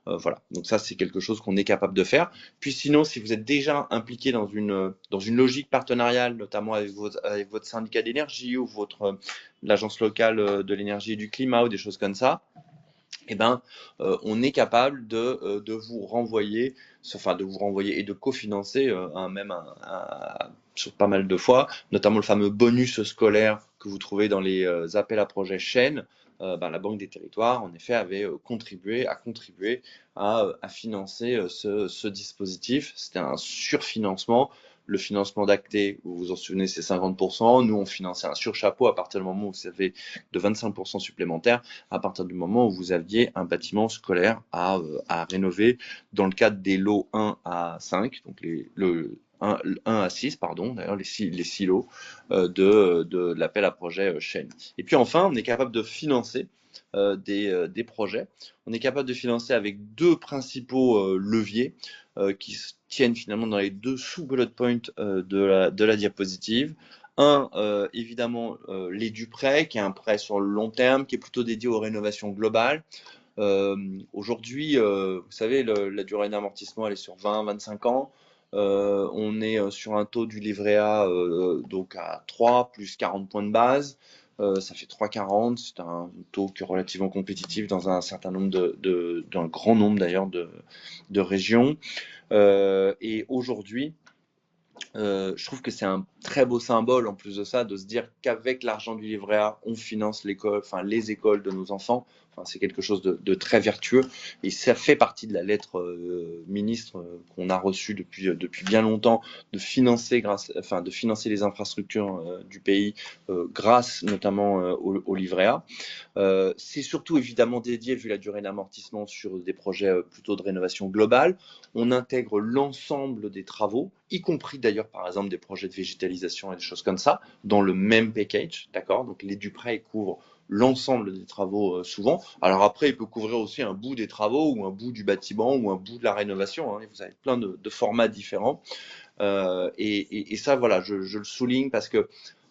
Voilà, donc ça c'est quelque chose qu'on est capable de faire. Puis sinon, si vous êtes déjà impliqué dans une logique partenariale, notamment avec votre syndicat d'énergie ou l'agence locale de l'énergie et du climat ou des choses comme ça, eh ben, on est capable de vous renvoyer, et de cofinancer sur pas mal de fois, notamment le fameux bonus scolaire que vous trouvez dans les appels à projets chaînes. La Banque des Territoires, en effet, avait contribué à financer ce dispositif. C'était un surfinancement. Le financement d'Acté, vous vous en souvenez, c'est 50%. Nous, on finançait un surchapeau à partir du moment où vous avez de 25% supplémentaires, à partir du moment où vous aviez un bâtiment scolaire à rénover dans le cadre des lots 1 à 5, donc le 1 à 6, pardon, d'ailleurs les silos de l'appel à projet chaîne. Et puis enfin, on est capable de financer des projets. On est capable de financer avec deux principaux leviers qui tiennent finalement dans les deux sous-bullet points de la diapositive. Évidemment, l'EduPrêt, qui est un prêt sur le long terme, qui est plutôt dédié aux rénovations globales. Aujourd'hui, vous savez, la durée d'amortissement, elle est sur 20-25 ans. On est sur un taux du livret A donc à 3 plus 40 points de base. Ça fait 3,40. C'est un taux qui est relativement compétitif dans un certain nombre d'un grand nombre d'ailleurs de régions. Et aujourd'hui, je trouve que c'est un très beau symbole en plus de ça de se dire qu'avec l'argent du livret A, on finance les écoles de nos enfants. C'est quelque chose de très vertueux et ça fait partie de la lettre ministre qu'on a reçue depuis bien longtemps de financer les infrastructures du pays grâce notamment au livret A. C'est surtout évidemment dédié, vu la durée d'amortissement, sur des projets plutôt de rénovation globale. On intègre l'ensemble des travaux, y compris d'ailleurs par exemple des projets de végétalisation et des choses comme ça, dans le même package, d'accord? Donc l'EduPrêt couvre l'ensemble des travaux souvent. Alors après, il peut couvrir aussi un bout des travaux ou un bout du bâtiment ou un bout de la rénovation, hein. Vous avez plein de formats différents. Et ça, voilà, je le souligne parce que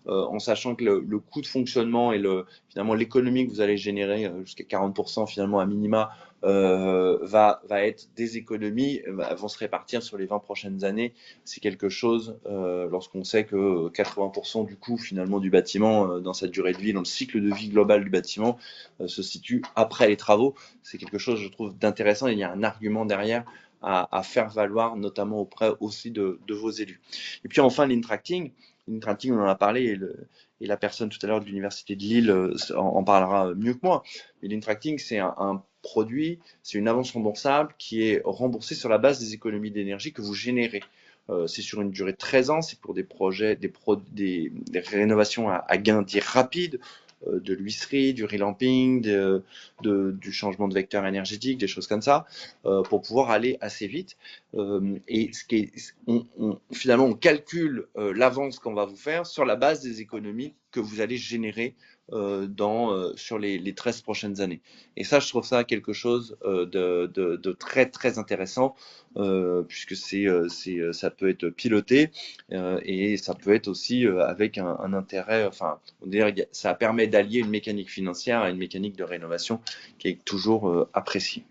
en sachant que le coût de fonctionnement et finalement l'économie que vous allez générer jusqu'à 40% finalement à minima va être des économies, vont se répartir sur les 20 prochaines années. C'est quelque chose, lorsqu'on sait que 80% du coût finalement du bâtiment dans sa durée de vie, dans le cycle de vie global du bâtiment, se situe après les travaux. C'est quelque chose, je trouve, d'intéressant. Il y a un argument derrière à faire valoir, notamment auprès aussi de vos élus. Et puis enfin, l'Intracting, on en a parlé, et la personne tout à l'heure de l'Université de Lille en parlera mieux que moi. Mais l'Intracting, c'est un produit, c'est une avance remboursable qui est remboursée sur la base des économies d'énergie que vous générez. C'est sur une durée de 13 ans, c'est pour des projets, des rénovations à gain dit rapide, de l'huisserie, du relamping, du changement de vecteur énergétique, des choses comme ça, pour pouvoir aller assez vite. Et finalement, on calcule l'avance qu'on va vous faire sur la base des économies que vous allez générer sur les 13 prochaines années. Et ça, je trouve ça quelque chose de très, très intéressant, puisque ça peut être piloté et ça peut être aussi avec un intérêt, enfin, on dirait, ça permet d'allier une mécanique financière à une mécanique de rénovation qui est toujours appréciée.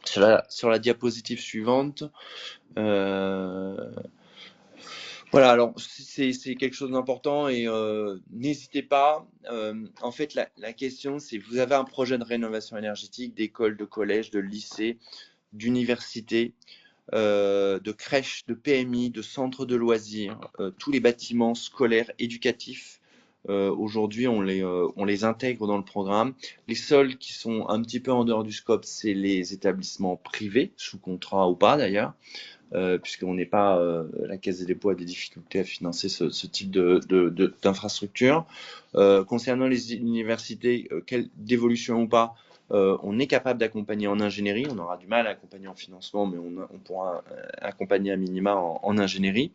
Sur la diapositive suivante, voilà, alors c'est quelque chose d'important et n'hésitez pas. En fait, la question, c'est vous avez un projet de rénovation énergétique d'école, de collège, de lycée, d'université, de crèche, de PMI, de centre de loisirs, tous les bâtiments scolaires, éducatifs. Aujourd'hui, on les intègre dans le programme. Les seuls qui sont un petit peu en dehors du scope, c'est les établissements privés, sous contrat ou pas d'ailleurs. Puisqu'on n'est pas, la Caisse des dépôts a des difficultés à financer ce type d'infrastructure. Concernant les universités, d'évolution ou pas, on est capable d'accompagner en ingénierie. On aura du mal à accompagner en financement, mais on pourra accompagner à minima en ingénierie.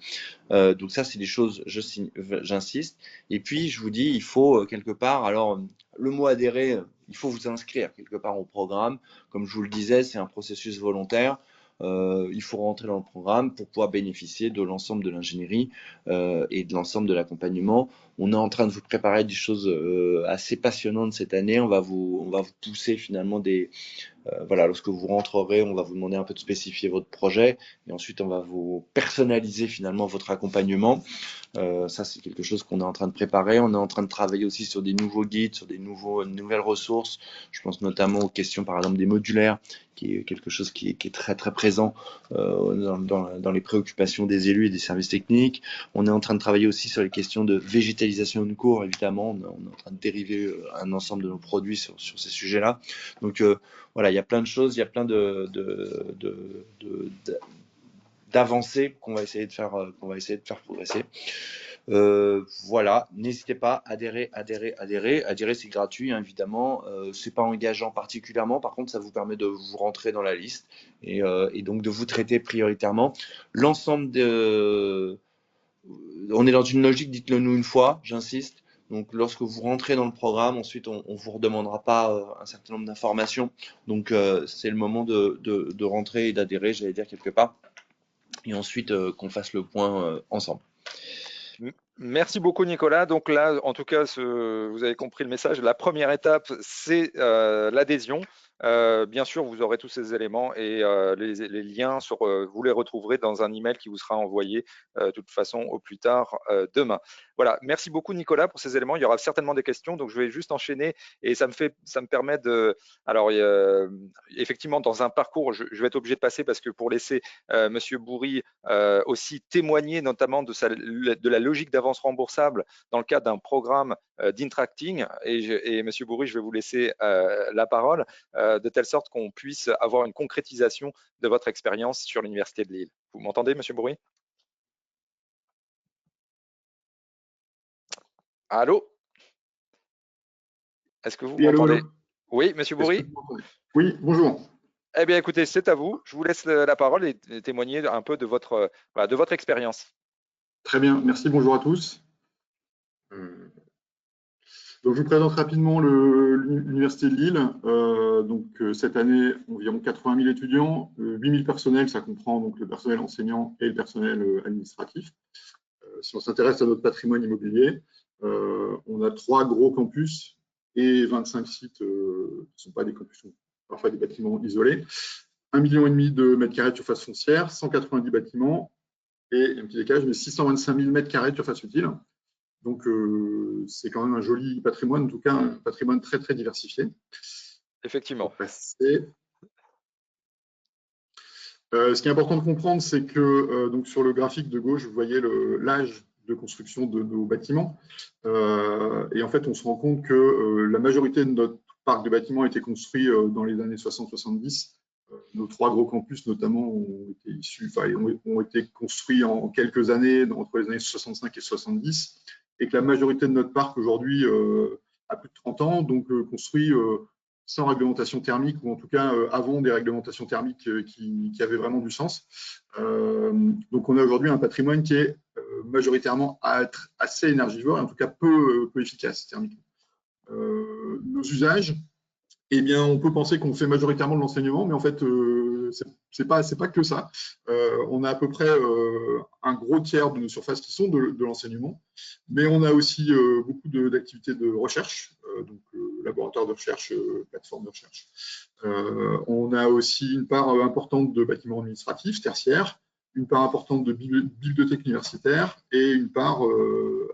Donc ça, c'est des choses, j'insiste. Et puis, je vous dis, il faut quelque part, alors le mot adhérer, il faut vous inscrire quelque part au programme. Comme je vous le disais, c'est un processus volontaire. Il faut rentrer dans le programme pour pouvoir bénéficier de l'ensemble de l'ingénierie et de l'ensemble de l'accompagnement. On est en train de vous préparer des choses assez passionnantes cette année. On va vous pousser finalement voilà, lorsque vous rentrerez, on va vous demander un peu de spécifier votre projet et ensuite on va vous personnaliser finalement votre accompagnement. Ça, c'est quelque chose qu'on est en train de préparer. On est en train de travailler aussi sur des nouveaux guides, sur des nouvelles ressources. Je pense notamment aux questions, par exemple, des modulaires, qui est quelque chose qui est très, très présent dans les préoccupations des élus et des services techniques. On est en train de travailler aussi sur les questions de végétalisation de cours, évidemment. On est en train de dériver un ensemble de nos produits sur ces sujets-là. Donc, voilà, il y a plein de choses, il y a plein d'avancées qu'on va essayer de faire progresser. Voilà, n'hésitez pas, adhérer. Adhérer, c'est gratuit, hein, évidemment. C'est pas engageant particulièrement. Par contre, ça vous permet de vous rentrer dans la liste et donc de vous traiter prioritairement. L'ensemble on est dans une logique, dites-le nous une fois, j'insiste. Donc, lorsque vous rentrez dans le programme, ensuite, on vous redemandera pas un certain nombre d'informations. Donc, c'est le moment de rentrer et d'adhérer, j'allais dire quelque part. Et ensuite, qu'on fasse le point ensemble. Merci beaucoup Nicolas. Donc là, en tout cas, vous avez compris le message. La première étape, c'est l'adhésion. Bien sûr, vous aurez tous ces éléments et les liens vous les retrouverez dans un email qui vous sera envoyé de toute façon au plus tard demain. Voilà, merci beaucoup Nicolas pour ces éléments. Il y aura certainement des questions, donc je vais juste enchaîner et ça me permet de. Alors, effectivement, dans un parcours, je vais être obligé de passer parce que pour laisser Monsieur Bourri aussi témoigner notamment de la logique d'avance remboursable dans le cadre d'un programme d'Intracting. Et Monsieur Bourri, je vais vous laisser la parole de telle sorte qu'on puisse avoir une concrétisation de votre expérience sur l'Université de Lille. Vous m'entendez, Monsieur Bourri? Allô? Est-ce que vous m'entendez? Oui, Monsieur Bourri? Oui, bonjour. Eh bien, écoutez, c'est à vous. Je vous laisse la parole et témoigner un peu de votre expérience. Très bien, merci, bonjour à tous. Donc, je vous présente rapidement l'Université de Lille. Cette année, environ 80 000 étudiants, 8 000 personnels, ça comprend donc le personnel enseignant et le personnel administratif. Si on s'intéresse à notre patrimoine immobilier, on a 3 gros campus et 25 sites qui ne sont pas des campus, sont parfois des bâtiments isolés. 1,5 million de mètres carrés de surface foncière, 190 bâtiments et un petit décalage, mais 625 000 mètres carrés de surface utile. Donc, c'est quand même un joli patrimoine, en tout cas un patrimoine très, très diversifié. Effectivement. Ce qui est important de comprendre, c'est que donc sur le graphique de gauche, vous voyez l'âge de construction de nos bâtiments. Et en fait, on se rend compte que la majorité de notre parc de bâtiments a été construit dans les années 60-70. Nos 3 gros campus, notamment, ont été construits en quelques années, entre les années 65 et 70, et que la majorité de notre parc aujourd'hui a plus de 30 ans, donc construit sans réglementation thermique, ou en tout cas avant des réglementations thermiques qui avaient vraiment du sens. Donc on a aujourd'hui un patrimoine qui est majoritairement assez énergivore, et en tout cas peu efficace thermiquement. Nos usages, eh bien, on peut penser qu'on fait majoritairement de l'enseignement, mais en fait, c'est pas que ça. On a à peu près un gros tiers de nos surfaces qui sont de l'enseignement, mais on a aussi beaucoup d'activités de recherche, donc laboratoire de recherche, plateforme de recherche. On a aussi une part importante de bâtiments administratifs, tertiaires, une part importante de bibliothèques universitaires et une part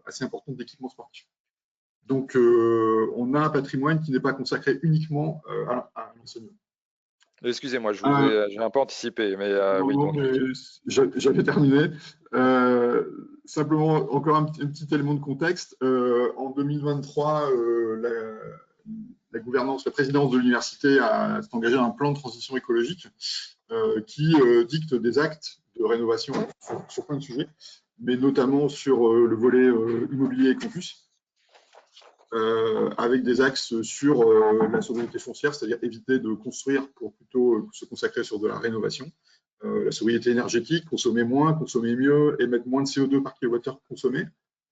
assez importante d'équipements sportifs. Donc, on a un patrimoine qui n'est pas consacré uniquement à l'enseignement. Excusez-moi, j'ai un peu anticipé, mais oui. Non, mais j'avais terminé. Simplement, encore un petit élément de contexte. En 2023, la gouvernance, la présidence de l'université s'est engagée à un plan de transition écologique qui dicte des actes de rénovation sur plein de sujets, mais notamment sur le volet immobilier et campus. Avec des axes sur la sobriété foncière, c'est-à-dire éviter de construire pour plutôt se consacrer sur de la rénovation. La sobriété énergétique, consommer moins, consommer mieux, émettre moins de CO2 par kilowattheure consommé.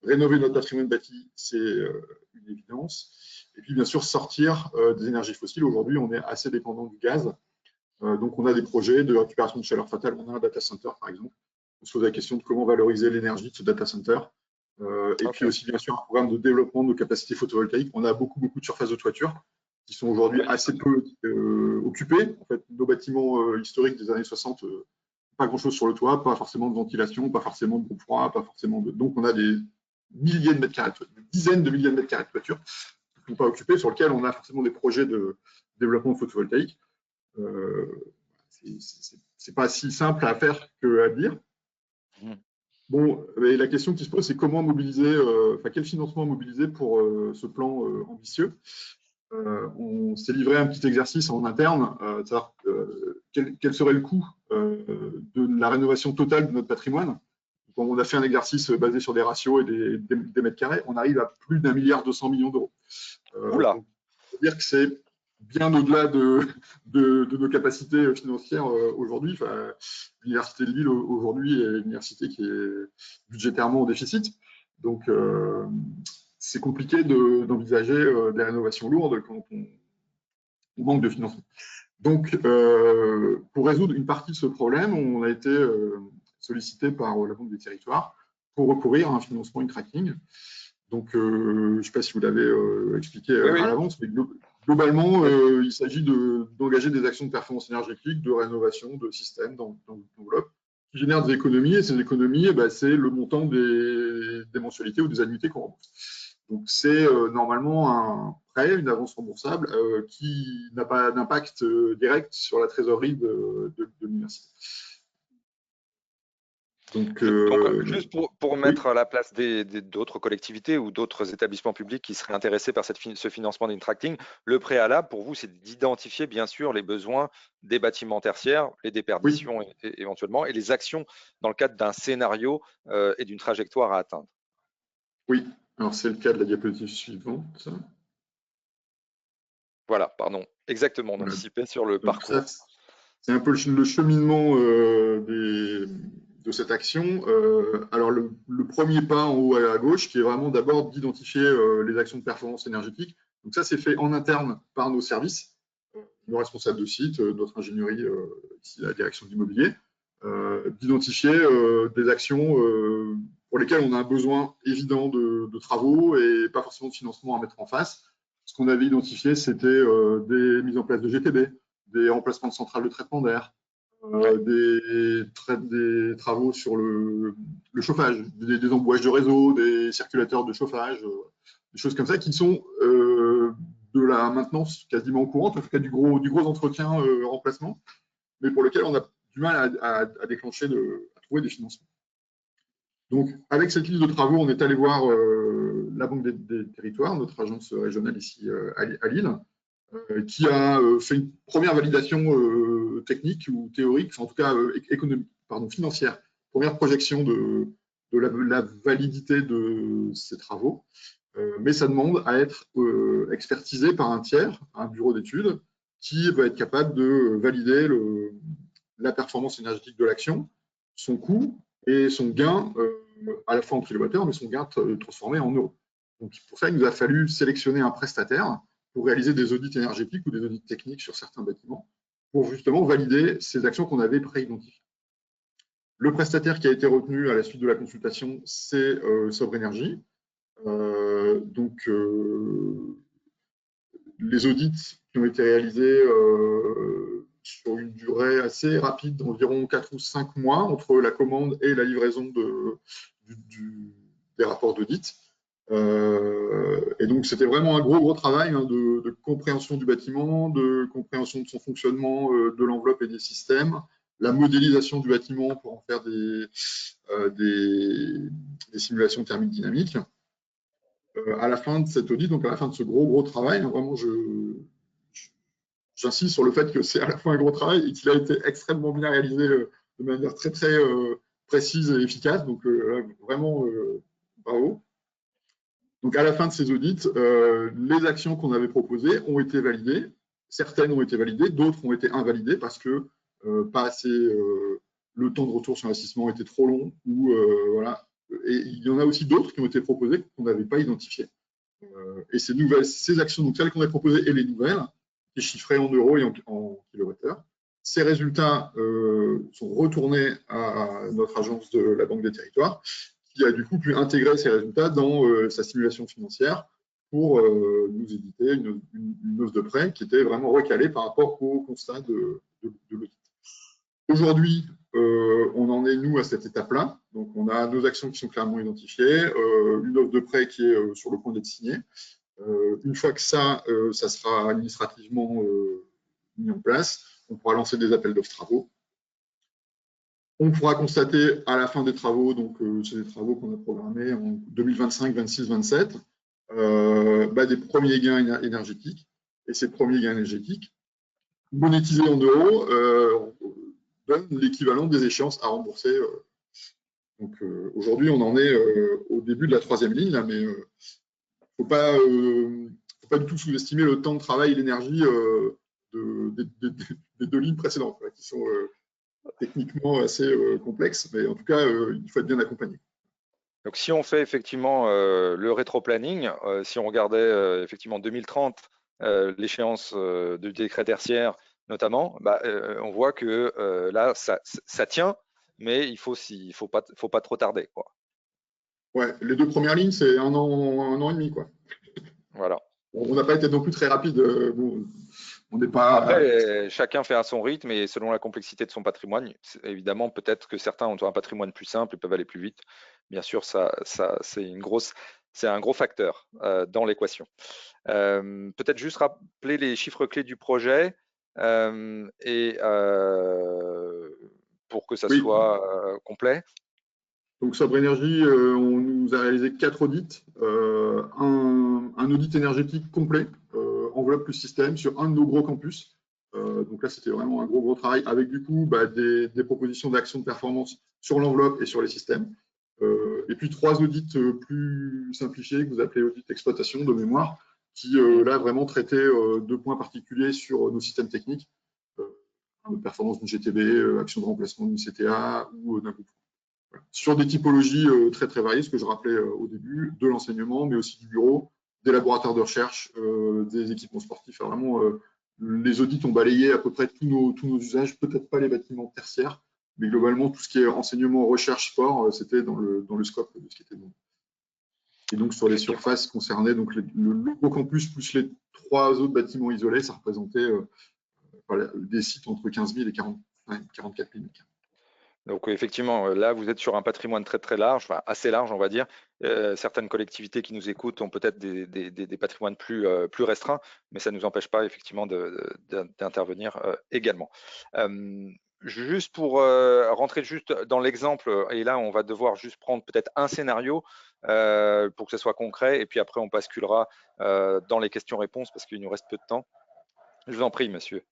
Rénover notre patrimoine bâti, c'est une évidence. Et puis, bien sûr, sortir des énergies fossiles. Aujourd'hui, on est assez dépendant du gaz. Donc, on a des projets de récupération de chaleur fatale. On a un data center, par exemple. On se pose la question de comment valoriser l'énergie de ce data center. Et puis aussi, bien sûr, un programme de développement de capacités photovoltaïques. On a beaucoup de surfaces de toiture qui sont aujourd'hui assez peu occupées. En fait, nos bâtiments historiques des années 60, pas grand-chose sur le toit, pas forcément de ventilation, pas forcément de groupe froid, pas forcément de… Donc, on a des milliers de mètres carrés, des dizaines de milliers de mètres carrés de toiture qui ne sont pas occupés, sur lesquels on a forcément des projets de développement photovoltaïque. C'est pas si simple à faire qu'à dire. Bon, et la question qui se pose, c'est comment mobiliser, quel financement mobiliser pour ce plan ambitieux. On s'est livré un petit exercice en interne, savoir quel serait le coût de la rénovation totale de notre patrimoine. Quand on a fait un exercice basé sur des ratios et des mètres carrés, on arrive à plus d'1,2 milliard d'euros. C'est-à-dire que c'est bien au-delà de nos capacités financières aujourd'hui. L'Université de Lille aujourd'hui est une université qui est budgétairement en déficit. Donc, c'est compliqué d'envisager des rénovations lourdes quand on manque de financement. Donc, pour résoudre une partie de ce problème, on a été sollicité par la Banque des Territoires pour recourir à un financement in-tracking. Donc, je ne sais pas si vous l'avez expliqué à l'avance, mais globalement, il s'agit d'engager des actions de performance énergétique, de rénovation, de systèmes, d'enveloppe, qui génèrent des économies. Et ces économies, c'est le montant des mensualités ou des annuités qu'on rembourse. Donc, c'est normalement un prêt, une avance remboursable qui n'a pas d'impact direct sur la trésorerie de l'université. Donc, juste pour mettre à la place d'autres collectivités ou d'autres établissements publics qui seraient intéressés par ce financement d'in-tracting, le préalable pour vous, c'est d'identifier bien sûr les besoins des bâtiments tertiaires, les déperditions éventuellement, et les actions dans le cadre d'un scénario et d'une trajectoire à atteindre. Oui, alors c'est le cas de la diapositive suivante. Voilà, pardon, exactement, on anticipait sur le parcours. C'est un peu le cheminement cette action. Alors, le premier pas en haut à gauche, qui est vraiment d'abord d'identifier les actions de performance énergétique. Donc ça, c'est fait en interne par nos services, nos responsables de site, notre ingénierie, ici la direction de l'immobilier, d'identifier des actions pour lesquelles on a un besoin évident de travaux et pas forcément de financement à mettre en face. Ce qu'on avait identifié, c'était des mises en place de GTB, des remplacements de centrales de traitement d'air, des travaux sur le chauffage, des embouages de réseau, des circulateurs de chauffage, des choses comme ça qui sont de la maintenance quasiment courante, en tout cas du gros entretien remplacement, mais pour lequel on a du mal à déclencher, à trouver des financements. Donc, avec cette liste de travaux, on est allé voir la Banque des Territoires, notre agence régionale ici à Lille, qui a fait une première validation technique ou théorique, enfin, en tout cas financière, première projection de la validité de ces travaux. Mais ça demande à être expertisé par un tiers, un bureau d'études, qui va être capable de valider la performance énergétique de l'action, son coût et son gain, à la fois en kilowattheure, mais son gain transformé en euros. Donc, pour ça, il nous a fallu sélectionner un prestataire pour réaliser des audits énergétiques ou des audits techniques sur certains bâtiments, pour justement valider ces actions qu'on avait pré-identifiées. Le prestataire qui a été retenu à la suite de la consultation, c'est Sobre Énergie. Les audits qui ont été réalisés sur une durée assez rapide, d'environ 4 ou 5 mois, entre la commande et la livraison des rapports d'audit. Et donc, c'était vraiment un gros travail de compréhension du bâtiment, de compréhension de son fonctionnement, de l'enveloppe et des systèmes, la modélisation du bâtiment pour en faire des simulations thermiques dynamiques. À la fin de cet audit, donc à la fin de ce gros travail, vraiment, j'insiste sur le fait que c'est à la fois un gros travail et qu'il a été extrêmement bien réalisé de manière très précise et efficace. Donc, vraiment, bravo. Donc, à la fin de ces audits, les actions qu'on avait proposées ont été validées. Certaines ont été validées, d'autres ont été invalidées parce que pas assez, le temps de retour sur investissement était trop long. Ou, voilà. Et il y en a aussi d'autres qui ont été proposées qu'on n'avait pas identifiées. Et ces actions, donc celles qu'on a proposées et les nouvelles, qui sont chiffrées en euros et en kilowattheures, ces résultats sont retournés à notre agence de la Banque des Territoires, qui a du coup pu intégrer ces résultats dans sa simulation financière pour nous éditer une hausse de prêt qui était vraiment recalée par rapport au constat de l'audit. Aujourd'hui, on en est, nous, à cette étape-là. Donc, on a nos actions qui sont clairement identifiées, une offre de prêt qui est sur le point d'être signée. Une fois que ça sera administrativement mis en place, on pourra lancer des appels d'offres travaux. On pourra constater à la fin des travaux, donc c'est des travaux qu'on a programmés en 2025, 26, 27, des premiers gains énergétiques. Et ces premiers gains énergétiques, monétisés en euros, donnent l'équivalent des échéances à rembourser. Donc aujourd'hui, on en est au début de la 3e ligne, là, mais il ne faut pas du tout sous-estimer le temps de travail et l'énergie des 2 lignes précédentes, qui sont techniquement assez complexes, mais en tout cas, il faut être bien accompagné. Donc, si on fait effectivement le rétro-planning, si on regardait effectivement 2030, l'échéance du décret tertiaire notamment, on voit que là, ça tient, mais il faut pas trop tarder, quoi. Ouais, les 2 premières lignes, c'est un an et demi, quoi. Voilà. On n'a pas été non plus très rapide. On n'est pas. Après, chacun fait à son rythme et selon la complexité de son patrimoine. Évidemment, peut-être que certains ont un patrimoine plus simple et peuvent aller plus vite. Bien sûr, c'est un gros facteur dans l'équation. Peut-être juste rappeler les chiffres clés du projet pour que ça soit complet. Donc, Sobre Énergie, on nous a réalisé 4 audits. Un audit énergétique complet, enveloppe plus système, sur un de nos gros campus. Donc là, c'était vraiment un gros travail avec du coup des propositions d'action de performance sur l'enveloppe et sur les systèmes. Et puis 3 audits plus simplifiés que vous appelez audit d'exploitation de mémoire, qui là vraiment traitaient 2 points particuliers sur nos systèmes techniques, de performance d'une GTB, action de remplacement d'une CTA ou d'un groupe. Voilà. Sur des typologies très très variées, ce que je rappelais au début, de l'enseignement, mais aussi du bureau, des laboratoires de recherche, des équipements sportifs. Alors, vraiment, les audits ont balayé à peu près tous nos usages, peut-être pas les bâtiments tertiaires, mais globalement, tout ce qui est enseignement, recherche, sport, c'était dans le scope de ce qui était demandé. Et donc, sur les surfaces concernées, donc le Beau Campus plus les 3 autres bâtiments isolés, ça représentait des sites entre 15 000 et 44 000 mètres. Donc effectivement, là, vous êtes sur un patrimoine très très large, enfin assez large, on va dire. Certaines collectivités qui nous écoutent ont peut-être des patrimoines plus restreints, mais ça ne nous empêche pas effectivement d'intervenir également. Juste pour rentrer juste dans l'exemple, et là, on va devoir juste prendre peut-être un scénario pour que ce soit concret, et puis après, on basculera dans les questions-réponses parce qu'il nous reste peu de temps. Je vous en prie, monsieur.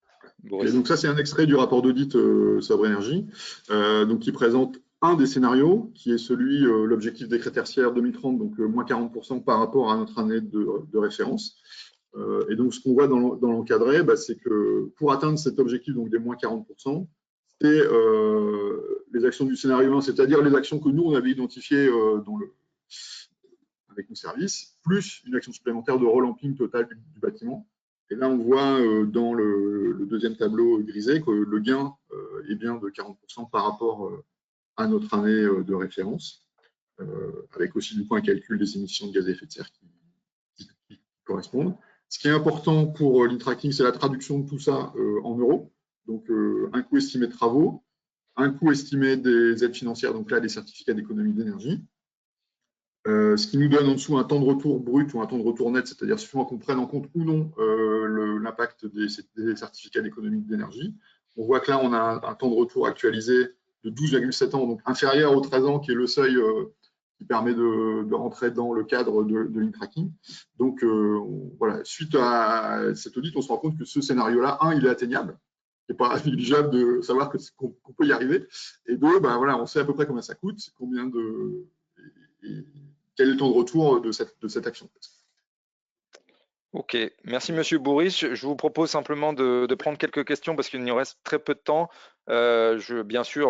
Et donc ça, c'est un extrait du rapport d'audit Sobre Énergie, donc qui présente un des scénarios, qui est celui, l'objectif décret tertiaire 2030, donc moins 40% par rapport à notre année de référence. Et donc, ce qu'on voit dans l'encadré, c'est que pour atteindre cet objectif donc des moins 40%, c'est les actions du scénario 1, c'est-à-dire les actions que nous, on avait identifiées avec nos services, plus une action supplémentaire de relamping total du bâtiment. Et là, on voit dans le deuxième tableau grisé que le gain est bien de 40% par rapport à notre année de référence, avec aussi du coup un calcul des émissions de gaz à effet de serre qui correspondent. Ce qui est important pour l'e-tracking, c'est la traduction de tout ça en euros. Donc, un coût estimé de travaux, un coût estimé des aides financières, donc là, des certificats d'économie d'énergie. Ce qui nous donne en dessous un temps de retour brut ou un temps de retour net, c'est-à-dire suivant qu'on prenne en compte ou non l'impact des certificats d'économie d'énergie. On voit que là, on a un temps de retour actualisé de 12,7 ans, donc inférieur aux 13 ans, qui est le seuil qui permet de rentrer dans le cadre de l'e-tracking. Donc, voilà, suite à cet audit, on se rend compte que ce scénario-là, il est atteignable. Il n'est pas négligeable de savoir qu'on peut y arriver. Et deux, voilà, on sait à peu près combien ça coûte, combien et quel est le temps de retour de cette action. Ok, merci Monsieur Bourris. Je vous propose simplement de prendre quelques questions parce qu'il nous reste très peu de temps. Bien sûr,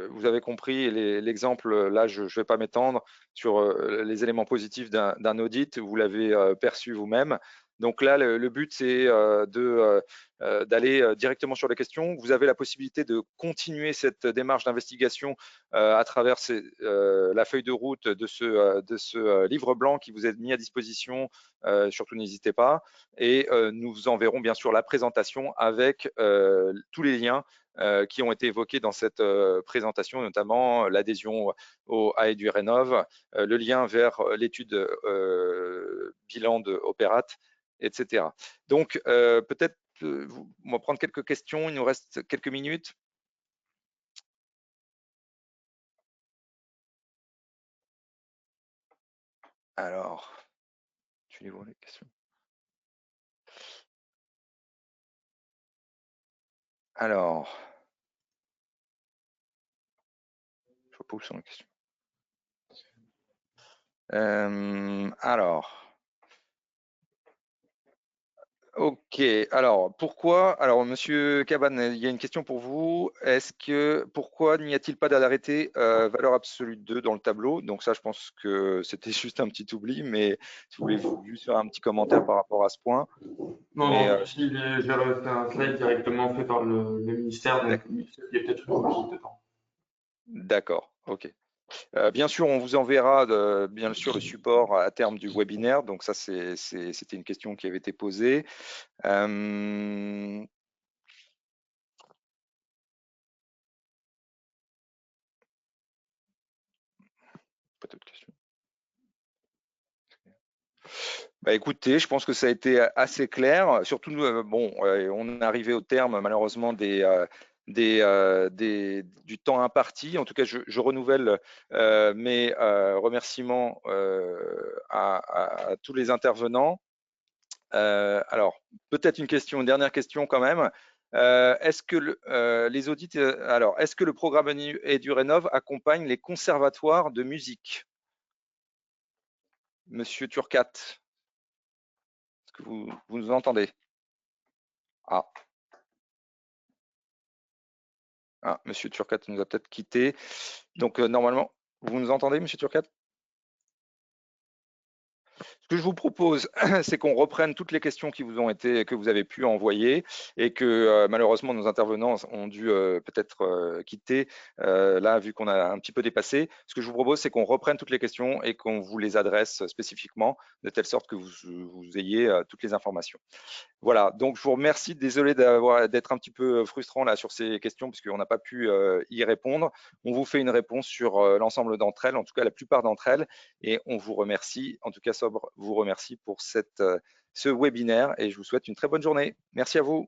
vous avez compris l'exemple, là je ne vais pas m'étendre sur les éléments positifs d'un audit, vous l'avez perçu vous-même. Donc là, le but, c'est d'aller directement sur les questions. Vous avez la possibilité de continuer cette démarche d'investigation à travers la feuille de route de ce livre blanc qui vous est mis à disposition. Surtout, n'hésitez pas. Et nous vous enverrons bien sûr la présentation avec tous les liens qui ont été évoqués dans cette présentation, notamment l'adhésion à EduRénov, le lien vers l'étude bilan de Opérat, etc. Donc, peut-être, on va prendre quelques questions. Il nous reste quelques minutes. Alors, tu les vois les questions? Alors, je vois pas où sont les questions. Alors. Ok, alors pourquoi, alors Monsieur Cabane, il y a une question pour vous. Pourquoi n'y a-t-il pas d'arrêté valeur absolue 2 dans le tableau? Donc ça, je pense que c'était juste un petit oubli, mais si vous voulez juste faire un petit commentaire par rapport à ce point. Non, j'ai fait un slide directement fait par le ministère, donc il y a peut-être une copie dedans. D'accord, ok. Bien sûr, on vous enverra bien sûr le support à terme du webinaire. Donc ça, c'était une question qui avait été posée. Pas d'autres questions. Écoutez, je pense que ça a été assez clair. Surtout, bon, on est arrivé au terme malheureusement du temps imparti. En tout cas, je renouvelle mes remerciements à tous les intervenants. Alors, peut-être une dernière question quand même. Est-ce que les audits, est-ce que le programme EduRénov accompagne les conservatoires de musique? Monsieur Turcat, est-ce que vous nous entendez? Ah. Ah, Monsieur Turcat nous a peut-être quitté. Donc, normalement, vous nous entendez, Monsieur Turcat? Ce que je vous propose, c'est qu'on reprenne toutes les questions qui vous ont été, que vous avez pu envoyer et que malheureusement nos intervenants ont dû peut-être quitter là, vu qu'on a un petit peu dépassé. Ce que je vous propose, c'est qu'on reprenne toutes les questions et qu'on vous les adresse spécifiquement de telle sorte que vous ayez toutes les informations. Voilà, donc je vous remercie. Désolé d'être un petit peu frustrant là sur ces questions parce qu'on n'a pas pu y répondre. On vous fait une réponse sur l'ensemble d'entre elles, en tout cas la plupart d'entre elles, et on vous remercie, en tout cas Sobre vous remercie pour ce webinaire et je vous souhaite une très bonne journée. Merci à vous.